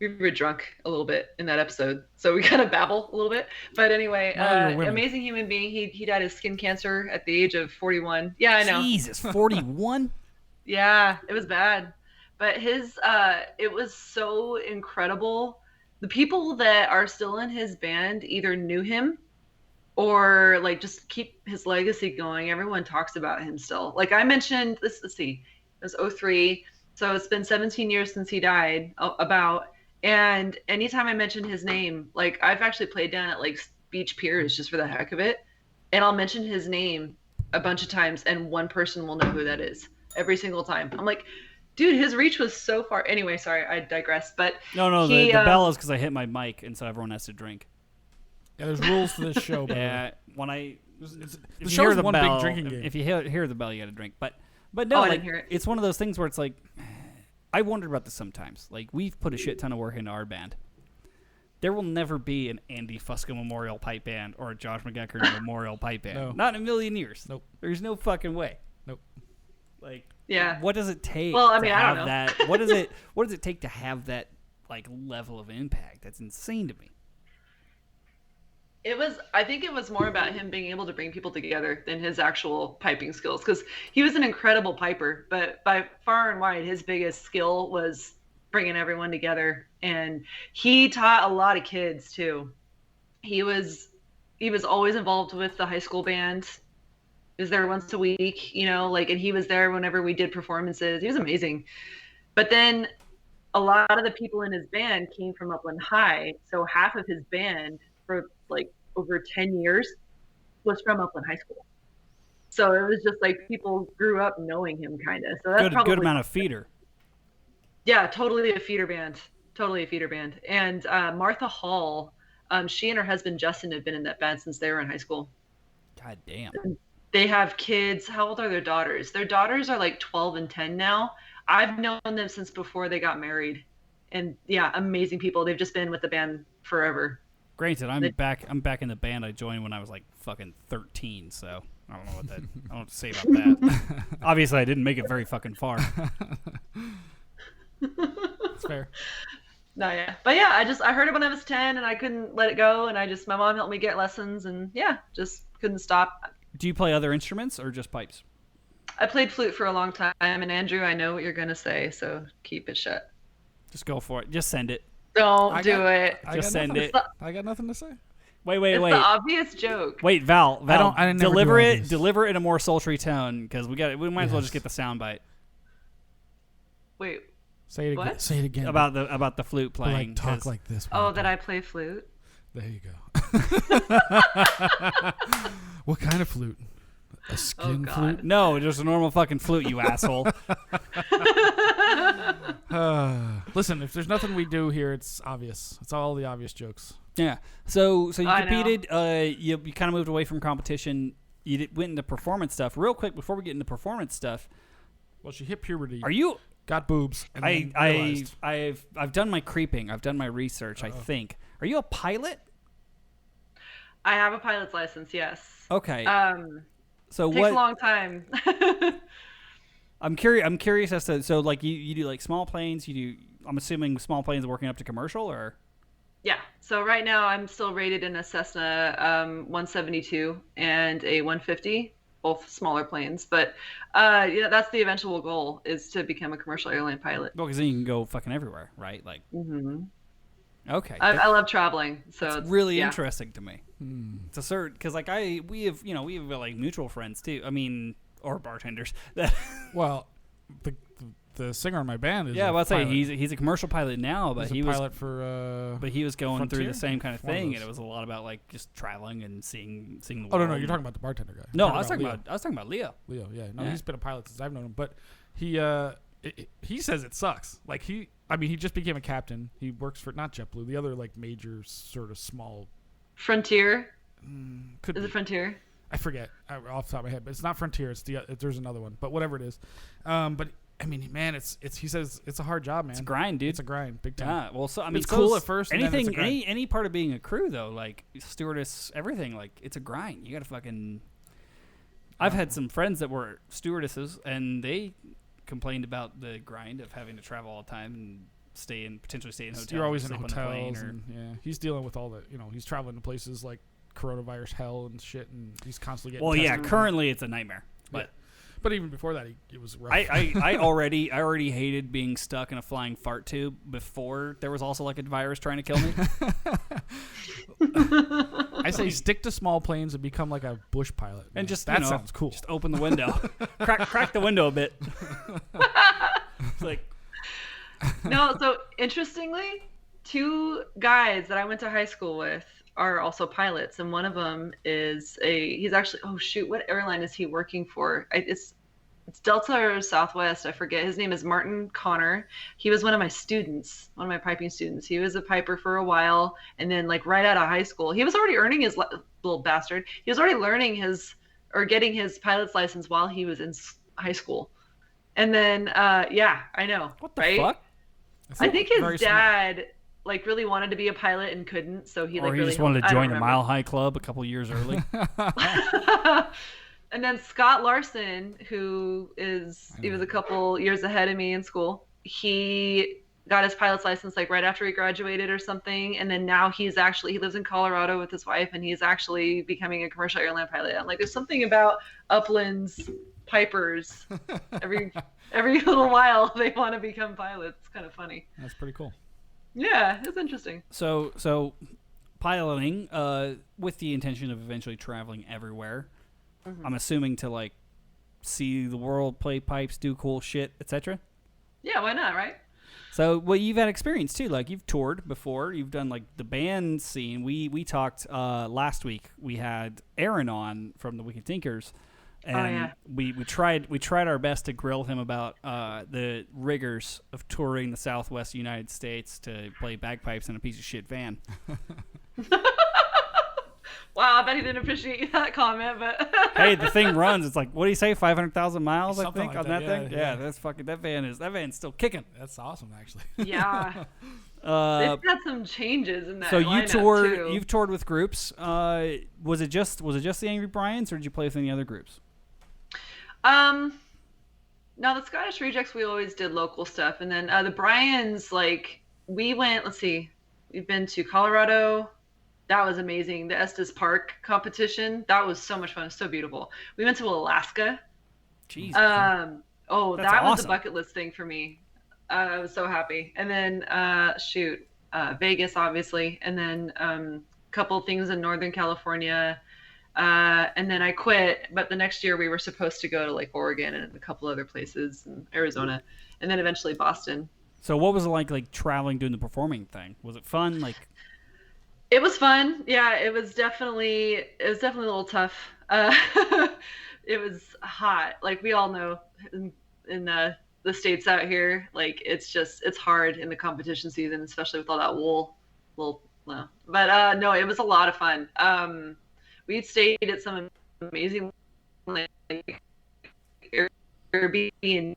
we were drunk a little bit in that episode. So we kind of babble a little bit. But anyway, amazing human being. He died of skin cancer at the age of 41. Yeah, I know. Jesus, 41? Yeah, it was bad. But it was so incredible. The people that are still in his band either knew him or like just keep his legacy going. Everyone talks about him still. Like I mentioned, let's see, it was 2003. So it's been 17 years since he died about. And anytime I mention his name, like I've actually played down at like beach piers just for the heck of it. And I'll mention his name a bunch of times and one person will know who that is every single time. I'm like, dude, his reach was so far. Anyway, sorry, I digress. But no, the bell is because I hit my mic, and so everyone has to drink. Yeah, there's rules to this show. Yeah, when I the show's one big drinking game. If you hear the bell, you got to drink. But no, I like didn't hear it. It's one of those things where it's like, I wondered about this sometimes. Like we've put a shit ton of work into our band. There will never be an Andy Fusco Memorial Pipe Band or a Josh McGeckern Memorial Pipe Band. No. Not in a million years. Nope. There's no fucking way. Nope. Like, yeah. What does it take? Well, I mean, to I have don't know. that? What does it take to have that like level of impact? That's insane to me. I think it was more about him being able to bring people together than his actual piping skills, because he was an incredible piper, but by far and wide, his biggest skill was bringing everyone together. And he taught a lot of kids too. He was always involved with the high school band. He was there once a week, and he was there whenever we did performances. He was amazing. But then a lot of the people in his band came from Upland High. So half of his band for like over 10 years was from Upland High School. So it was just like people grew up knowing him kind of. So that's good amount of feeder. Yeah, totally a feeder band. And Martha Hall, she and her husband Justin have been in that band since they were in high school. God damn. And they have kids. How old are their daughters? Their daughters are like 12 and 10 now. I've known them since before they got married. And yeah, amazing people. They've just been with the band forever. Granted, I'm back in the band I joined when I was like fucking 13, so I don't know what I don't know what to say about that. Obviously, I didn't make it very fucking far. That's fair. No, yeah. But yeah, I heard it when I was 10 and I couldn't let it go, and my mom helped me get lessons, and yeah, just couldn't stop. Do you play other instruments or just pipes? I played flute for a long time, and Andrew, I know what you're going to say, so keep it shut. Just go for it. Just send it. Don't do it. Just send it. I got nothing to say. Wait. It's the obvious joke. Wait, Val, I didn't deliver it in a more sultry tone, because we might as well just get the soundbite. Wait. Say it again. What? Say it again. About the flute playing. Talk like this. Oh, that I play flute? There you go. What kind of flute? A skin flute? No, just a normal fucking flute, you asshole. Listen, if there's nothing we do here, it's obvious. It's all the obvious jokes. Yeah. So you competed. You kind of moved away from competition. You went into performance stuff. Real quick, before we get into performance stuff. Well, she hit puberty. Are you? Got boobs. And I've done my creeping. I've done my research. I think. Are you a pilot? I have a pilot's license. Yes. Okay. So takes a long time. I'm curious as to, so like you do like small planes. I'm assuming small planes working up to commercial, or? Yeah. So right now I'm still rated in a Cessna 172 and a 150, both smaller planes. But that's the eventual goal, is to become a commercial airline pilot. Well, because then you can go fucking everywhere, right? Like. Mm-hmm. Okay. I love traveling, so it's really interesting to me. It's a certain, because like we have like mutual friends too. I mean, or bartenders. Well, the singer in my band is I'll say he's a commercial pilot now, but he was pilot for. But he was going Frontier? through the same kind of thing, and it was a lot about like just traveling and seeing the world. Oh no, you're talking about the bartender guy. No, I was talking about Leo. Leo, yeah, no, he's been a pilot since I've known him, but he says it sucks. Like he just became a captain. He works for not JetBlue, the other like major sort of small. Frontier. Could is be. it Frontier? I forget off the top of my head, but it's not Frontier. It's there's another one, but whatever it is. But I mean, man, it's he says it's a hard job, man. It's a grind, dude. It's a grind, big time. Yeah, well, so I mean, it's cool at first. And then Anything, it's a grind. any part of being a crew though, like stewardess, everything, like it's a grind. You gotta fucking. I've had some friends that were stewardesses, and they complained about the grind of having to travel all the time and potentially stay in hotels. You're always in sleep on the plane hotels, and he's dealing with all the, he's traveling to places like coronavirus hell and shit, and he's constantly getting. Well, yeah, tested. currently it's a nightmare, but. But even before that, it was rough. I already hated being stuck in a flying fart tube before there was also like a virus trying to kill me. I say stick to small planes and become like a bush pilot. And just that sounds cool. Just open the window, crack the window a bit. It's like No, so interestingly, 2 guys that I went to high school with are also pilots, and one of them he's actually, oh shoot, what airline is he working for? It's Delta or Southwest, I forget. His name is Martin Connor. He was one of my students, one of my piping students. He was a piper for a while, and then like right out of high school, he was already earning his little bastard. He was already learning getting his pilot's license while he was in high school. And then yeah, I know. What the right? fuck? I think his dad like really wanted to be a pilot and couldn't, so he like or he really just wanted to I don't join the remember. Mile High Club a couple years early. And then Scott Larson, he was a couple years ahead of me in school. He got his pilot's license like right after he graduated or something, and then now he lives in Colorado with his wife, and he's actually becoming a commercial airline pilot. I'm like, there's something about uplands pipers. Every little while they want to become pilots. It's kind of funny. That's pretty cool. Yeah, it's interesting. So piloting with the intention of eventually traveling everywhere. Mm-hmm. I'm assuming to like see the world, play pipes, do cool shit, etc. Yeah, why not, right? So, well, you've had experience too. Like you've toured before. You've done like the band scene. We talked last week. We had Aaron on from the Wicked Thinkers, and we tried our best to grill him about the rigors of touring the Southwest United States to play bagpipes in a piece of shit van. Wow, I bet he didn't appreciate that comment, but hey, the thing runs. It's like, what do you say, 500,000 miles? Something I think like on that that, thing. Yeah, that's fucking. That van's still kicking. That's awesome, actually. yeah, they've got some changes in that. So you toured. too. You've toured with groups. Was it just the Angry Bryans, or did you play with any other groups? No, the Scottish Rejects, we always did local stuff, and then the Bryans, like we went. Let's see, we've been to Colorado. That was amazing. The Estes Park competition. That was so much fun. It was so beautiful. We went to Alaska. Jeez. That was awesome. a bucket list thing for me. I was so happy. And then Vegas, obviously, and then a couple things in Northern California. And then I quit. But the next year we were supposed to go to like Oregon and a couple other places in Arizona, and then eventually Boston. So what was it like traveling, doing the performing thing? Was it fun? Like. It was fun. Yeah, it was definitely a little tough. It was hot. Like we all know in the States out here, like it's hard in the competition season, especially with all that wool. Well, but no, it was a lot of fun. We stayed at some amazing like Airbnb.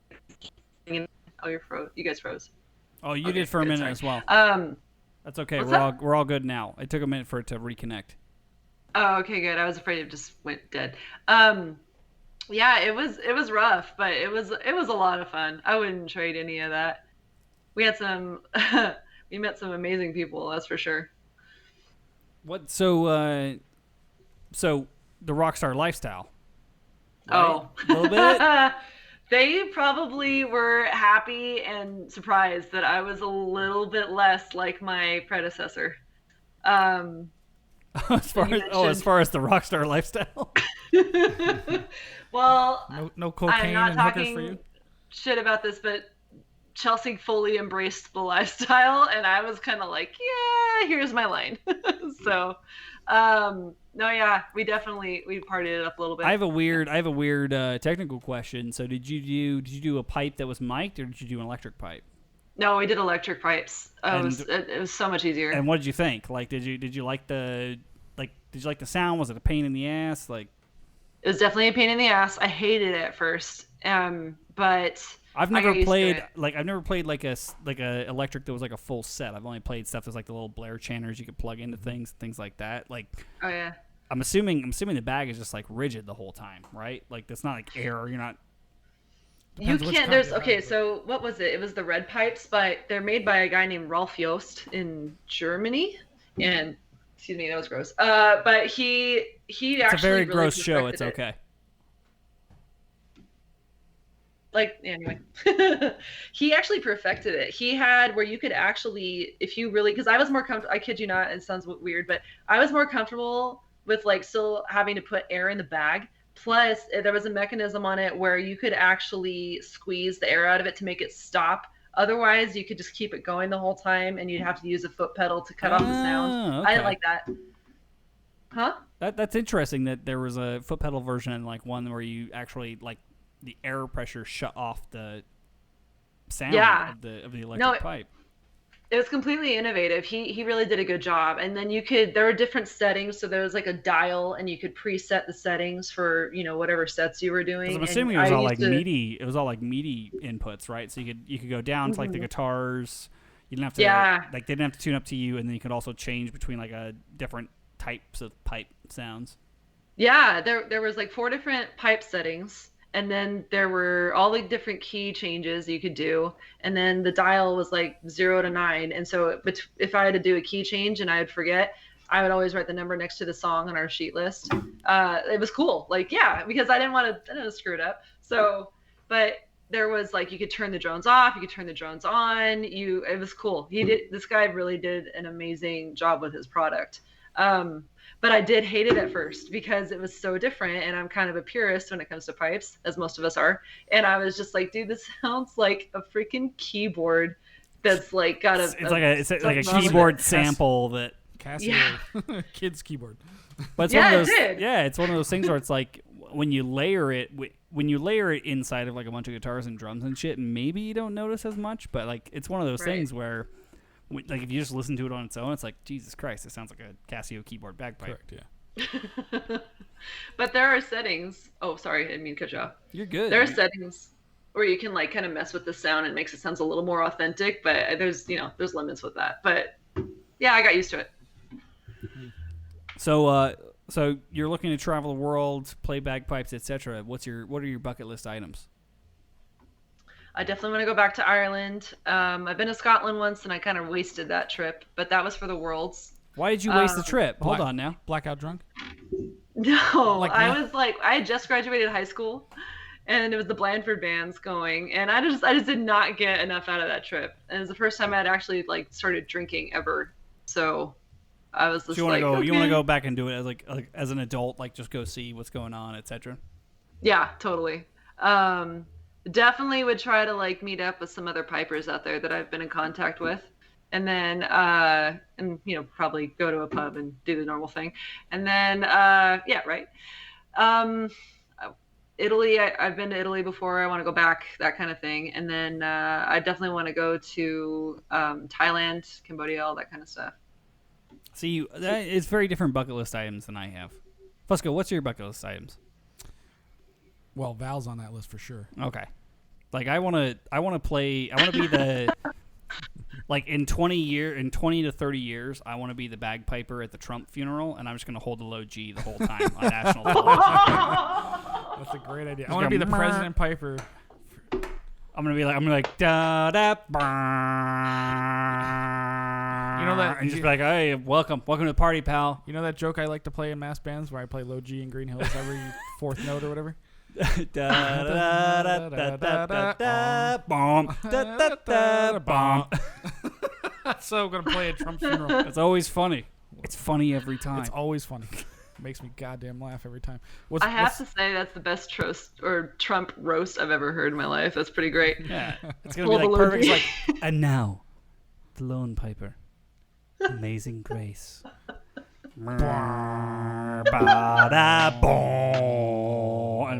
Oh, you're froze. You guys froze. Oh, you did for a minute as well. That's okay. We're all good now. It took a minute for it to reconnect. Oh, okay, good. I was afraid it just went dead. Yeah, it was rough, but it was a lot of fun. I wouldn't trade any of that. We had we met some amazing people, that's for sure. What so the rockstar lifestyle. Right? Oh, a little bit. They probably were happy and surprised that I was a little bit less like my predecessor. As far as the rockstar lifestyle. Well, no cocaine and hookers for you. Shit about this, but Chelsea fully embraced the lifestyle, and I was kind of like, yeah, here's my line. So, no, yeah, we partied it up a little bit. I have a weird technical question. So did you do a pipe that was mic'd, or did you do an electric pipe? No, we did electric pipes. It was so much easier. And what did you think? Like, did you like the sound? Was it a pain in the ass? Like, it was definitely a pain in the ass. I hated it at first, but I've I got never used to played it. I've never played like a electric that was like a full set. I've only played stuff that's like the little Blair chanters you could plug into things like that. Like Oh yeah. I'm assuming the bag is just like rigid the whole time, right? Like that's not like air. You're not. You Depends which can't. kind There's you okay. have, So what was it? It was the red pipes, but they're made by a guy named Rolf Jost in Germany, and excuse me, that was gross. But he It's actually a very really gross show. It's perfected it. okay. Like anyway, he actually perfected it. He had where you could actually, if you really, because I was more comfortable. I kid you not, it sounds weird, but I was more comfortable with like still having to put air in the bag. Plus, there was a mechanism on it where you could actually squeeze the air out of it to make it stop. Otherwise, you could just keep it going the whole time, and you'd have to use a foot pedal to cut off the sound. Okay. I didn't like that. Huh? That's interesting that there was a foot pedal version and like one where you actually like the air pressure shut off the sound of the electric pipe. It was completely innovative. He really did a good job. And then there were different settings. So there was like a dial, and you could preset the settings for whatever sets you were doing. 'Cause I'm And assuming it was I all used like to- MIDI. It was all like MIDI inputs, right? So you could go down to like the guitars. You didn't have to like they didn't have to tune up to you, and then you could also change between like a different types of pipe sounds. Yeah, there was like 4 different pipe settings, and then there were all the different key changes you could do, and then the dial was like 0 to 9. And so if I had to do a key change and I would forget, I would always write the number next to the song on our sheet list. It was cool, like because I didn't want to screw it up. So, but there was like you could turn the drones off, you could turn the drones on. It was cool. This guy really did an amazing job with his product. But I did hate it at first because it was so different, and I'm kind of a purist when it comes to pipes, as most of us are. And I was just like, dude, this sounds like a freaking keyboard that's like got a. It's like a keyboard sample that Casio kids keyboard. But it's it's one of those things where it's like when you layer it inside of like a bunch of guitars and drums and shit, maybe you don't notice as much. But like it's one of those things where. Like if you just listen to it on its own, it's like Jesus Christ, it sounds like a Casio keyboard bagpipe. Correct, yeah. But there are settings. Oh, sorry, I didn't mean to cut you off. You're good. There are settings where you can like kind of mess with the sound and it makes it sound a little more authentic. But there's limits with that. But yeah, I got used to it. So you're looking to travel the world, play bagpipes, etc. What are your bucket list items? I definitely want to go back to Ireland. I've been to Scotland once, and I kind of wasted that trip, but that was for the Worlds. Why did you waste the trip? Hold on now. Blackout drunk? No, Like I me? was like, I had just graduated high school, and it was the Blandford bands going, and I just did not get enough out of that trip. And it was the first time I'd actually like started drinking ever. So I was just You want to go? okay. You want to go back and do it as an adult, like just go see what's going on, etc. Yeah, totally. Definitely would try to like meet up with some other pipers out there that I've been in contact with, and then probably go to a pub and do the normal thing, and then Italy. I've been to Italy before. I want to go back, that kind of thing, and then I definitely want to go to Thailand, Cambodia, all that kind of stuff. See, it's very different bucket list items than I have. Fusco, what's your bucket list items? Well, Val's on that list for sure. Okay. Like I want to be the like in 20 to 30 years, I want to be the bagpiper at the Trump funeral, and I'm just going to hold the low G the whole time on national television. That's a great idea. I want to be the President Piper. I'm gonna be like da da bah. You know that, and just be like, hey, welcome to the party, pal. You know that joke I like to play in mass bands where I play low G in Green Hills every fourth note or whatever? Bomb. Bomb. So I'm gonna play at Trump funeral. It's always funny. It's funny every time. It's always funny. Makes me goddamn laugh every time. I have to say that's the best Trump roast I've ever heard in my life. That's pretty great. Yeah, it's gonna be like perfect. Like, and now, the Lone Piper, Amazing Grace. I'm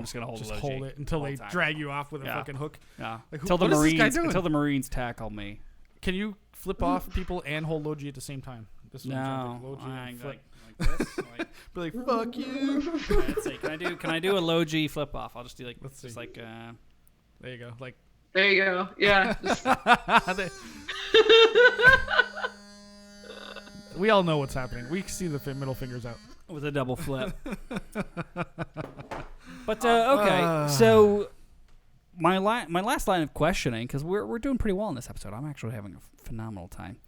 just gonna hold it until they drag you off with a fucking hook. Yeah. Like, until the Marines tackle me. Can you flip off people and hold low G at the same time? This no, low G I ain't flip. like this. Like, be like, fuck you. Let's see. Can I do a low G flip off? I'll just do like Let's see. just like there you go. Like There you go. Yeah. We all know what's happening. We see the middle fingers out. With a double flip. But, okay. So, my last line of questioning, because we're doing pretty well in this episode. I'm actually having a phenomenal time.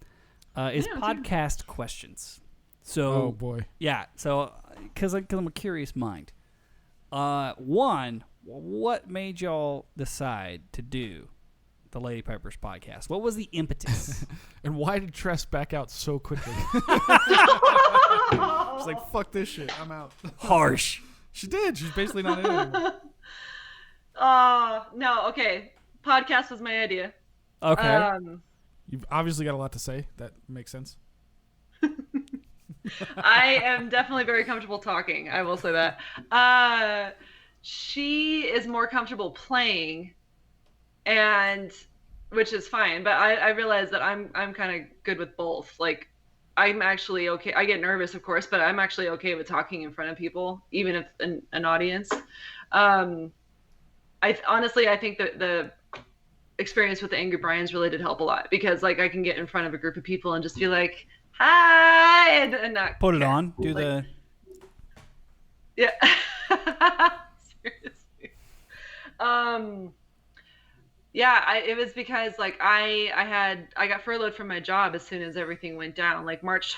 Is podcast questions. So, oh, boy. Yeah. So, because I'm a curious mind. One, what made y'all decide to do the Lady Pipers podcast? What was the impetus? And why did Tress back out so quickly? She's like, fuck this shit. I'm out. Harsh. She did. She's basically not in it anymore. No. Okay. Podcast was my idea. Okay. You've obviously got a lot to say. That makes sense. I am definitely very comfortable talking. I will say that. She is more comfortable playing, and which is fine. But I realize that I'm kind of good with both. Like, I'm actually okay. I get nervous, of course, but I'm actually okay with talking in front of people, even if an audience. I think that the experience with the Angry Brians really did help a lot, because like I can get in front of a group of people and just be like, hi, and not put it care. on. Do like, the. Yeah. Seriously. Yeah, it was because like I got furloughed from my job as soon as everything went down. Like March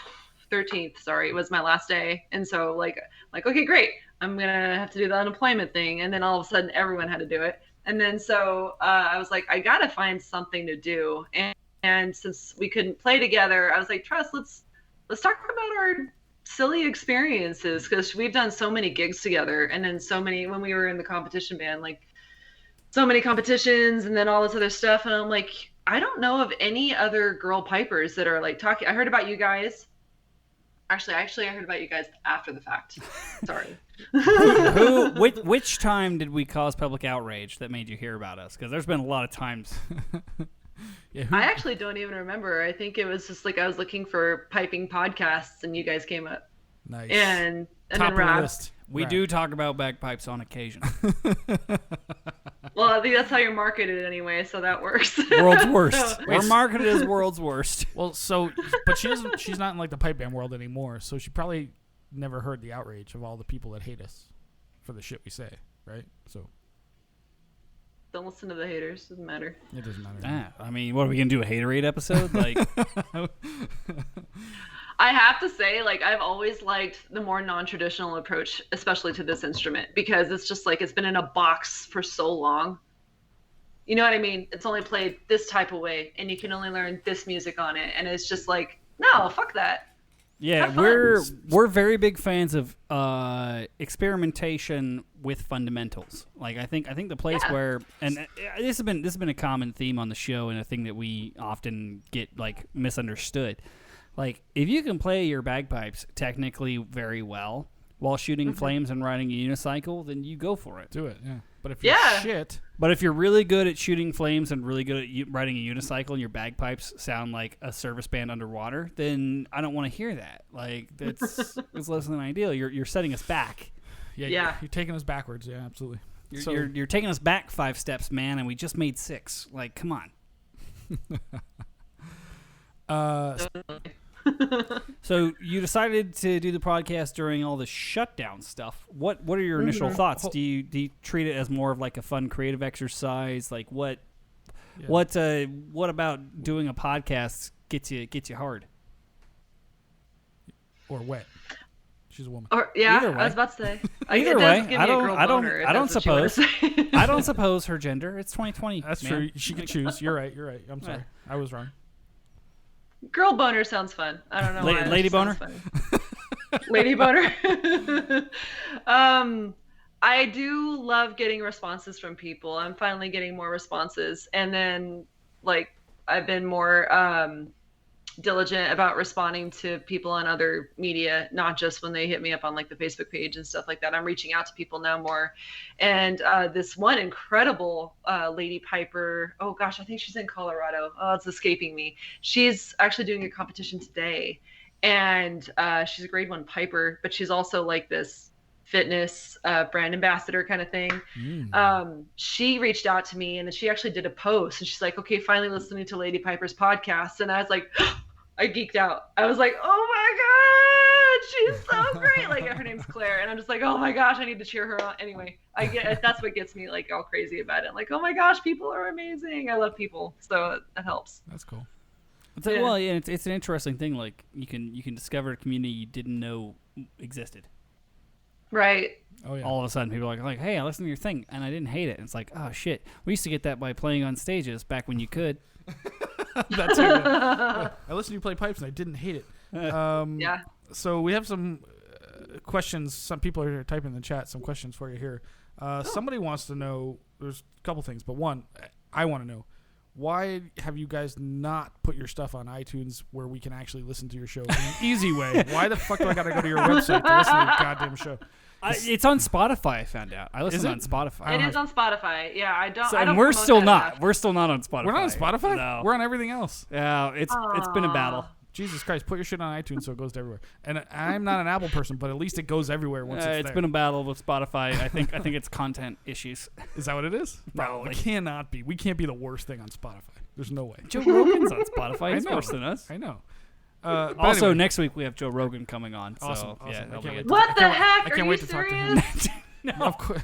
13th, sorry, was my last day. And so like okay, great. I'm going to have to do the unemployment thing. And then all of a sudden everyone had to do it. And then so I was like, I got to find something to do. And since we couldn't play together, I was like, Tress, let's talk about our silly experiences, because we've done so many gigs together, and then so many when we were in the competition band, like so many competitions and then all this other stuff. And I'm like, I don't know of any other girl pipers that are like talking. I heard about you guys. Actually, I heard about you guys after the fact. Sorry. Which time did we cause public outrage that made you hear about us? Because there's been a lot of times. Yeah, I actually don't even remember. I think it was just like I was looking for piping podcasts and you guys came up. Nice. And top then of the Rab. list. We Rab. do talk about bagpipes on occasion. Well, I think that's how you're marketed anyway, so that works. World's worst. We're marketed as world's worst. Well, so, but she's not in like the pipe band world anymore, so she probably never heard the outrage of all the people that hate us for the shit we say, right? So Don't listen to the haters. Doesn't matter. it doesn't matter. I mean, what are we going to do, a haterade episode? Like, I have to say, like, I've always liked the more non-traditional approach, especially to this instrument, because it's just like it's been in a box for so long. You know what I mean? It's only played this type of way, and you can only learn this music on it, and it's just like, no, fuck that. yeah, we're very big fans of experimentation with fundamentals. Like, I think the place where, and this has been a common theme on the show, and a thing that we often get like misunderstood. Like, if you can play your bagpipes technically very well while shooting flames and riding a unicycle, then you go for it. Do it, yeah. But if you're shit... But if you're really good at shooting flames and really good at riding a unicycle and your bagpipes sound like a service band underwater, then I don't want to hear that. Like, it's less than ideal. You're setting us back. Yeah. You're taking us backwards, yeah, absolutely. You're taking us back 5 steps, man, and we just made 6. Like, come on. So you decided to do the podcast during all the shutdown stuff. What are your initial thoughts? Do you treat it as more of like a fun creative exercise? Like what about doing a podcast gets you hard Or wet? She's a woman. Or yeah, Either way. I was about to say. Either it does way, give me I a girl boner, if don't that's what you wanna suppose. say. I don't suppose her gender. It's 2020. That's man. true. She can choose. You're right. I'm sorry. I was wrong. Girl boner sounds fun. I don't know why. Lady It just boner? sounds funny. Lady boner. I do love getting responses from people. I'm finally getting more responses, and then like I've been more diligent about responding to people on other media, not just when they hit me up on like the Facebook page and stuff like that. I'm reaching out to people now more. And this one incredible lady piper, oh gosh, I think she's in Colorado. Oh, it's escaping me. She's actually doing a competition today, and she's a grade 1 piper, but she's also like this fitness brand ambassador kind of thing. She reached out to me, and then she actually did a post, and she's like, okay, finally listening to Lady Piper's podcast. And I was like, I geeked out. I was like, oh my God, she's so great. Like, her name's Claire. And I'm just like, oh my gosh, I need to cheer her on. Anyway, that's what gets me like all crazy about it. I'm like, oh my gosh, people are amazing. I love people. So that helps. That's cool. Yeah. Well, yeah, it's an interesting thing. Like, you can discover a community you didn't know existed. Right. Oh yeah. All of a sudden, people are like, hey, I listened to your thing, and I didn't hate it. And it's like, oh shit, we used to get that by playing on stages back when you could. That's it. I listened to you play pipes, and I didn't hate it. Yeah. So we have some questions. Some people are typing in the chat some questions for you here. Somebody wants to know. There's a couple things, but one, I want to know. Why have you guys not put your stuff on iTunes where we can actually listen to your show in an easy way? Why the fuck do I got to go to your website to listen to your goddamn show? It's on Spotify, I found out. I listen on Spotify. It is on Spotify. Yeah, I don't. And we're still not. We're still not on Spotify. We're not on Spotify? No. We're on everything else. Yeah, it's been a battle. Jesus Christ, put your shit on iTunes so it goes to everywhere. And I'm not an Apple person, but at least it goes everywhere once it's there. It's been a battle with Spotify. I think it's content issues. Is that what it is? Probably. No, it cannot be. We can't be the worst thing on Spotify. There's no way. Joe Rogan's on Spotify. He's worse than us. I know. Also, anyway. next week we have Joe Rogan coming on. So, Awesome. Yeah, I can't wait What the heck? I can't wait to talk to him. No. Of course.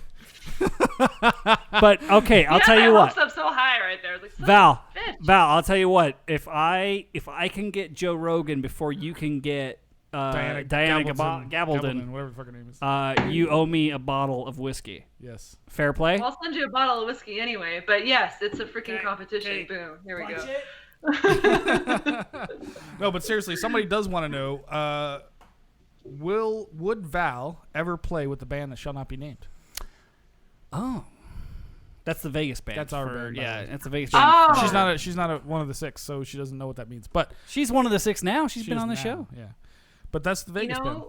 But okay, I'll tell you what. Hopes up so high right there. Like, Val, I'll tell you what. If I can get Joe Rogan before you can get Diana Gabaldon, whatever the fuck her name is, you owe me a bottle of whiskey. Yes. Fair play? I'll send you a bottle of whiskey anyway. But yes, it's a freaking competition. Okay. Boom. Here we go. No, but seriously, somebody does want to know, would Val ever play with the band that shall not be named? Oh. That's the Vegas band. That's our band. Yeah, that's the Vegas band. Oh. She's not one of the 6, so she doesn't know what that means. But she's one of the 6 now. She's been on the show. Yeah. But that's the Vegas band.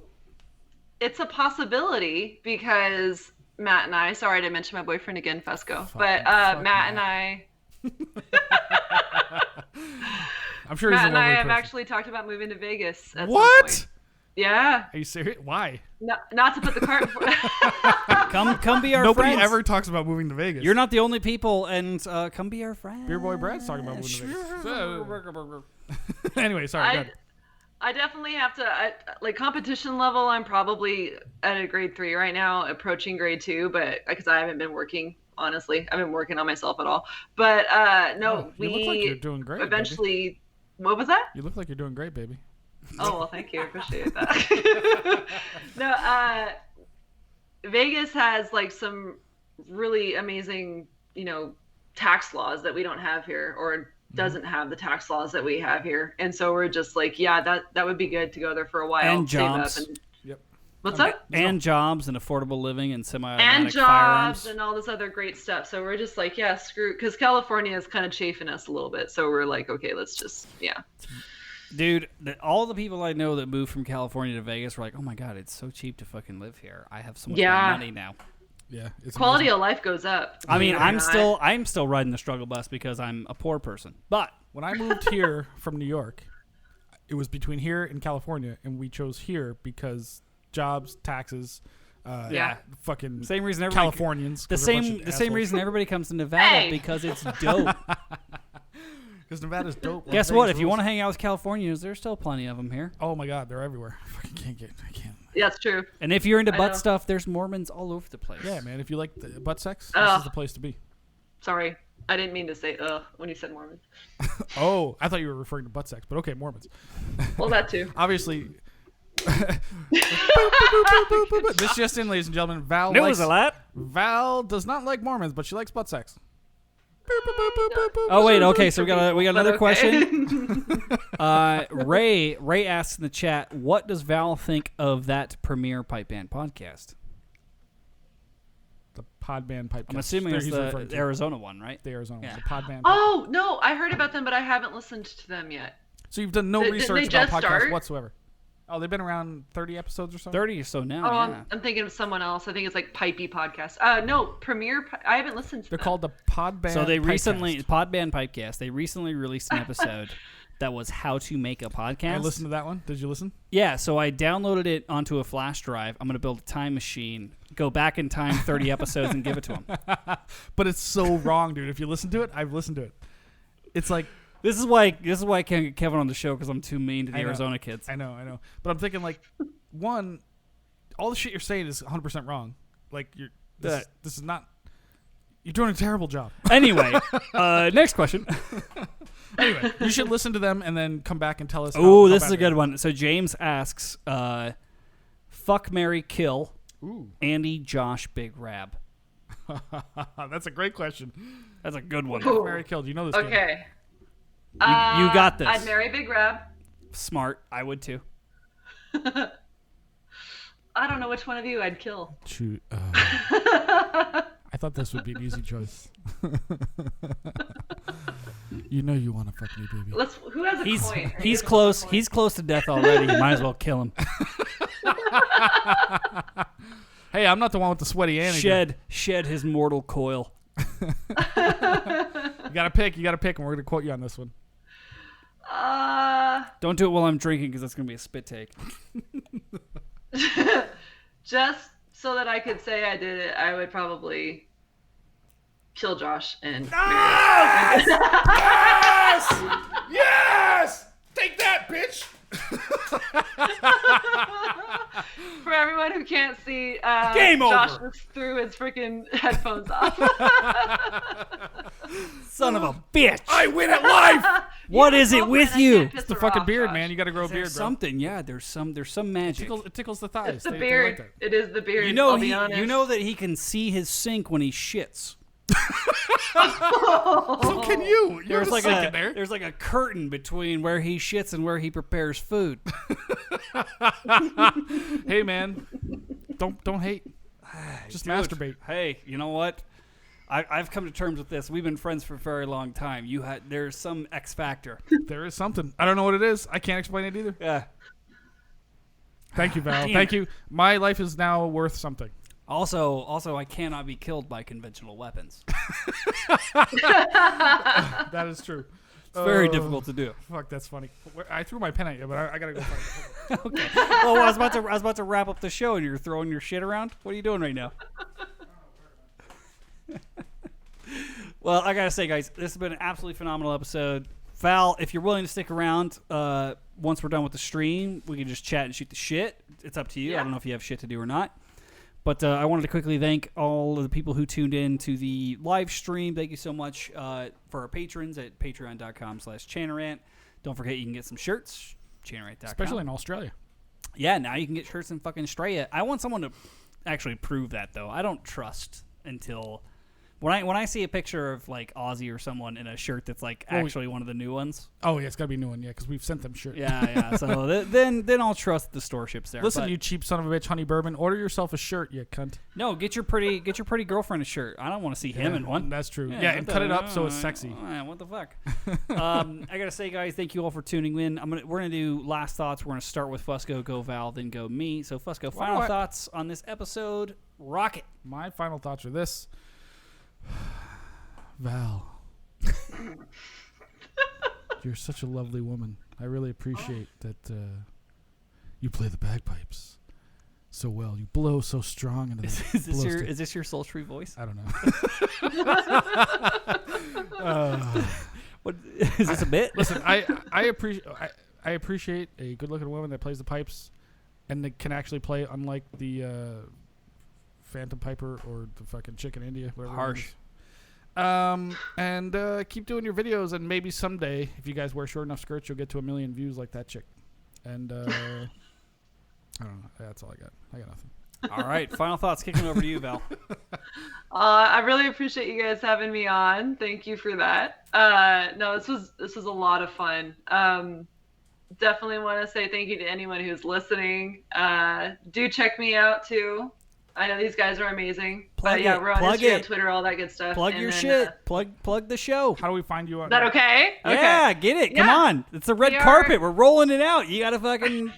It's a possibility because Matt and I, sorry to mention my boyfriend again, Fesco, but Matt and I, I'm sure Matt he's a and I lovely have person. actually talked about moving to Vegas. At What? Some point. Yeah. Are you serious? Why? No, not to put the cart. Come be our Nobody friends. ever talks about moving to Vegas. You're not the only people, and come be our friends. Beer Boy Brad's talking about moving to Vegas. Anyway, sorry. go ahead. I definitely have to, like competition level, I'm probably at a grade 3 right now, approaching grade 2, but because I haven't been working, honestly. I haven't been working on myself at all. But no, you look like you're doing great. Eventually, baby. What was that? You look like you're doing great, baby. Oh, well, thank you. I appreciate that. No, Vegas has like some really amazing, tax laws that we don't have here, or doesn't have the tax laws that we have here. And so we're just like, yeah, that would be good to go there for a while. And save jobs. up and, Yep. What's up? And jobs and affordable living and semi-automatic And jobs firearms. and all this other great stuff. So we're just like, yeah, screw, because California is kind of chafing us a little bit. So we're like, okay, let's just, yeah. Dude, all the people I know that moved from California to Vegas were like, oh my God, it's so cheap to fucking live here. I have so much more money now. Yeah. It's Quality amazing. of life goes up. I mean, I'm still riding the struggle bus because I'm a poor person. But when I moved here from New York, it was between here and California, and we chose here because jobs, taxes, fucking same reason Californians. The same reason everybody comes to Nevada because it's dope. Because Nevada's dope. Guess what? If you want to hang out with Californians, there's still plenty of them here. Oh my God, they're everywhere. I can't. Yeah, it's true. And if you're into butt stuff, there's Mormons all over the place. Yeah, man. If you like the butt sex, this is the place to be. Sorry. I didn't mean to say when you said Mormon. Oh, I thought you were referring to butt sex, but okay, Mormons. Well, that too. Obviously. This just in, ladies and gentlemen. Val does not like Mormons, but she likes butt sex. Oh wait, okay. So we got another question. Ray asks in the chat, what does Val think of that Premier Pipe Band podcast? The Podband Pipe. I'm assuming it's the Arizona one, right? The Arizona one. Yeah. The Podband. Oh no, I heard about them, but I haven't listened to them yet. So you've done no research they about podcasts start? whatsoever. Oh, they've been around 30 episodes or so? 30 or so now, yeah. I'm thinking of someone else. I think it's like Pipey Podcast. No, Premier. I haven't listened to them. They're called the Podband. So they recently Pipecast. Podband Pipecast. They recently released an episode, that was how to make a podcast. I listened to that one. Did you listen? Yeah, so I downloaded it onto a flash drive. I'm going to build a time machine, go back in time 30 episodes and give it to him. But it's so wrong, dude. If you listen to it, I've listened to it. It's like... This is why I can't get Kevin on the show, because I'm too mean to the Arizona kids. I know. But I'm thinking, like, one, all the shit you're saying is 100% wrong. Like, this is not... You're doing a terrible job. Anyway, next question. Anyway, you should listen to them and then come back and tell us. Oh, this is a good one. So James asks, fuck, marry, kill, Andy, Josh, Big Rab. That's a great question. That's a good one. Fuck, marry, kill. Do you know this game? Okay. You got this. I'd marry Big Rab. Smart. I would too. I don't know which one of you I'd kill. Shoot. I thought this would be an easy choice. You know you want to fuck me, baby. Who has a coin? He's close. He's close to death already. You might as well kill him. Hey, I'm not the one with the sweaty Anteater. Shed his mortal coil. You gotta pick, and we're gonna quote you on this one. Don't do it while I'm drinking, because that's gonna be a spit take. Just so that I could say I did it, I would probably kill Josh and Yes! Yes! Take that, bitch! For everyone who can't see, Game Josh over. just threw his freaking headphones off. Son of a bitch! I win at life! What is it with you? It's the fucking beard, man. You gotta grow a beard, There's bro. something, yeah. There's some magic. It tickles the thighs. It's the They beard. like It is the beard. You know, I'll be honest. you know that he can see his sink when he shits. So can you. There's like a there. there's like a curtain between where he shits and where he prepares food. Hey, man. Don't hate. Just Dude, masturbate. Hey, you know what? I've come to terms with this. We've been friends for a very long time. There's some X factor. There is something. I don't know what it is. I can't explain it either. Yeah. Thank you, Val. Damn. Thank you. My life is now worth something. Also, I cannot be killed by conventional weapons. That is true. It's very difficult to do. Fuck, that's funny. I threw my pen at you, but I gotta go find it. Okay. Well, I was about to wrap up the show, and you're throwing your shit around. What are you doing right now? Well, I gotta say, guys, this has been an absolutely phenomenal episode. Val, if you're willing to stick around, once we're done with the stream, we can just chat and shoot the shit. It's up to you. Yeah. I don't know if you have shit to do or not. But I wanted to quickly thank all of the people who tuned in to the live stream. Thank you so much for our patrons at patreon.com/Chanarant. Don't forget you can get some shirts, Chanarant.com. Especially in Australia. Yeah, now you can get shirts in fucking Australia. I want someone to actually prove that, though. I don't trust until... When I see a picture of like Aussie or someone in a shirt that's like actually one of the new ones. Oh yeah, it's gotta be a new one. Yeah, because we've sent them shirts. Yeah. So then I'll trust the store ships there. Listen, but you cheap son of a bitch, Honey Bourbon. Order yourself a shirt, you cunt. no, get your pretty girlfriend a shirt. I don't want to see him in one. That's true. Yeah, and cut it up so it's sexy. What the fuck? I gotta say, guys, thank you all for tuning in. We're gonna do last thoughts. We're gonna start with Fusco, go Val, then go me. So Fusco, final thoughts on this episode. Rock it. My final thoughts are this. Val, you're such a lovely woman. I really appreciate that you play the bagpipes so well. You blow so strong into the Is this your sultry voice? I don't know. What is this a bit? Listen, I appreciate a good-looking woman that plays the pipes and that can actually play, unlike the Phantom Piper or the fucking Chick in India. Whatever. Harsh. And keep doing your videos, and maybe someday, if you guys wear short enough skirts, you'll get to 1 million views like that chick. And I don't know. That's all I got. I got nothing. All right. Final thoughts. Kicking over to you, Val. I really appreciate you guys having me on. Thank you for that. No, this was a lot of fun. Definitely want to say thank you to anyone who's listening. Do check me out too. I know these guys are amazing. Plug yeah, it. we're on Plug Instagram, it. Twitter, all that good stuff. Plug And your then, shit. Plug the show. How do we find you on? Is that okay? Yeah, get it. Come Yeah. on. It's the red We are- carpet. We're rolling it out. You got to fucking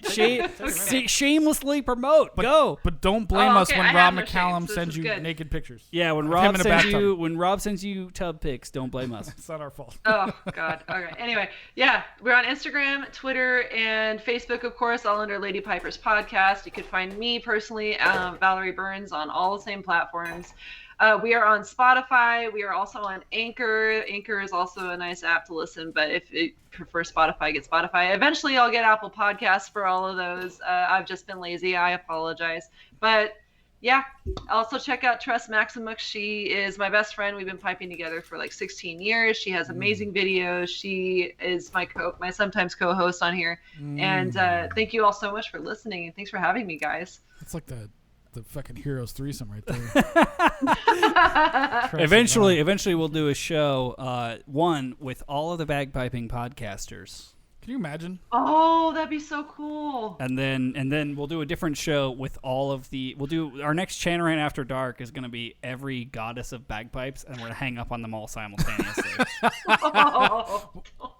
shamelessly promote. Go. But don't blame us okay, when I Rob have no shame, McCallum so this sends is you good. naked pictures. Yeah, when Of Rob him in a sends bathtub. you tub pics, don't blame us. It's not our fault. Oh God. Okay. Anyway, yeah, we're on Instagram, Twitter, and Facebook, of course, all under Lady Piper's podcast. You could find me personally, Valerie Byrnes, on all the same platforms. We are on Spotify. We are also on Anchor. Anchor is also a nice app to listen, but if you prefer Spotify, get Spotify. Eventually, I'll get Apple Podcasts for all of those. I've just been lazy. I apologize. But yeah, also check out Tress Maximux. She is my best friend. We've been piping together for like 16 years. She has amazing videos. She is my sometimes co-host on here. And thank you all so much for listening, and thanks for having me, guys. It's like the fucking Heroes threesome right there. Eventually we'll do a show, one with all of the bagpiping podcasters. Can you imagine? Oh, that'd be so cool. And then we'll do a different show with all of we'll do our next Chanarine After Dark is going to be every goddess of bagpipes, and we're going to hang up on them all simultaneously.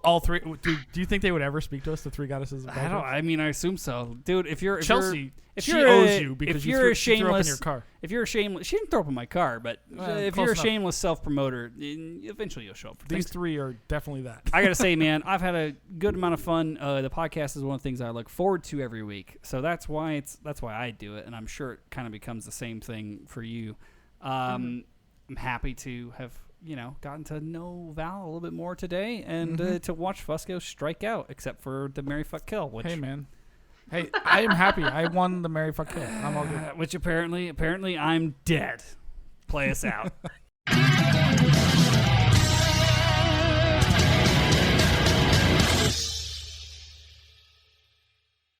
All three. Do you think they would ever speak to us, the three goddesses of bagpipes? I assume so. Dude, if you're Chelsea, if she you're owes you because if you're she threw up in shameless your car. If you're a shameless, she didn't throw up in my car, but if close you're a enough. shameless self-promoter, eventually you'll show up. These three are definitely that. I gotta say, man, I've had a good amount of fun. The podcast is one of the things I look forward to every week, so that's why I do it, and I'm sure it kind of becomes the same thing for you. I'm happy to have gotten to know Val a little bit more today, and to watch Fusco strike out, except for the Marry Fuck Kill. Which, Hey, man. Hey, I am happy. I won the Marry Fuck Kill. I'm all good. Which apparently I'm dead. Play us out.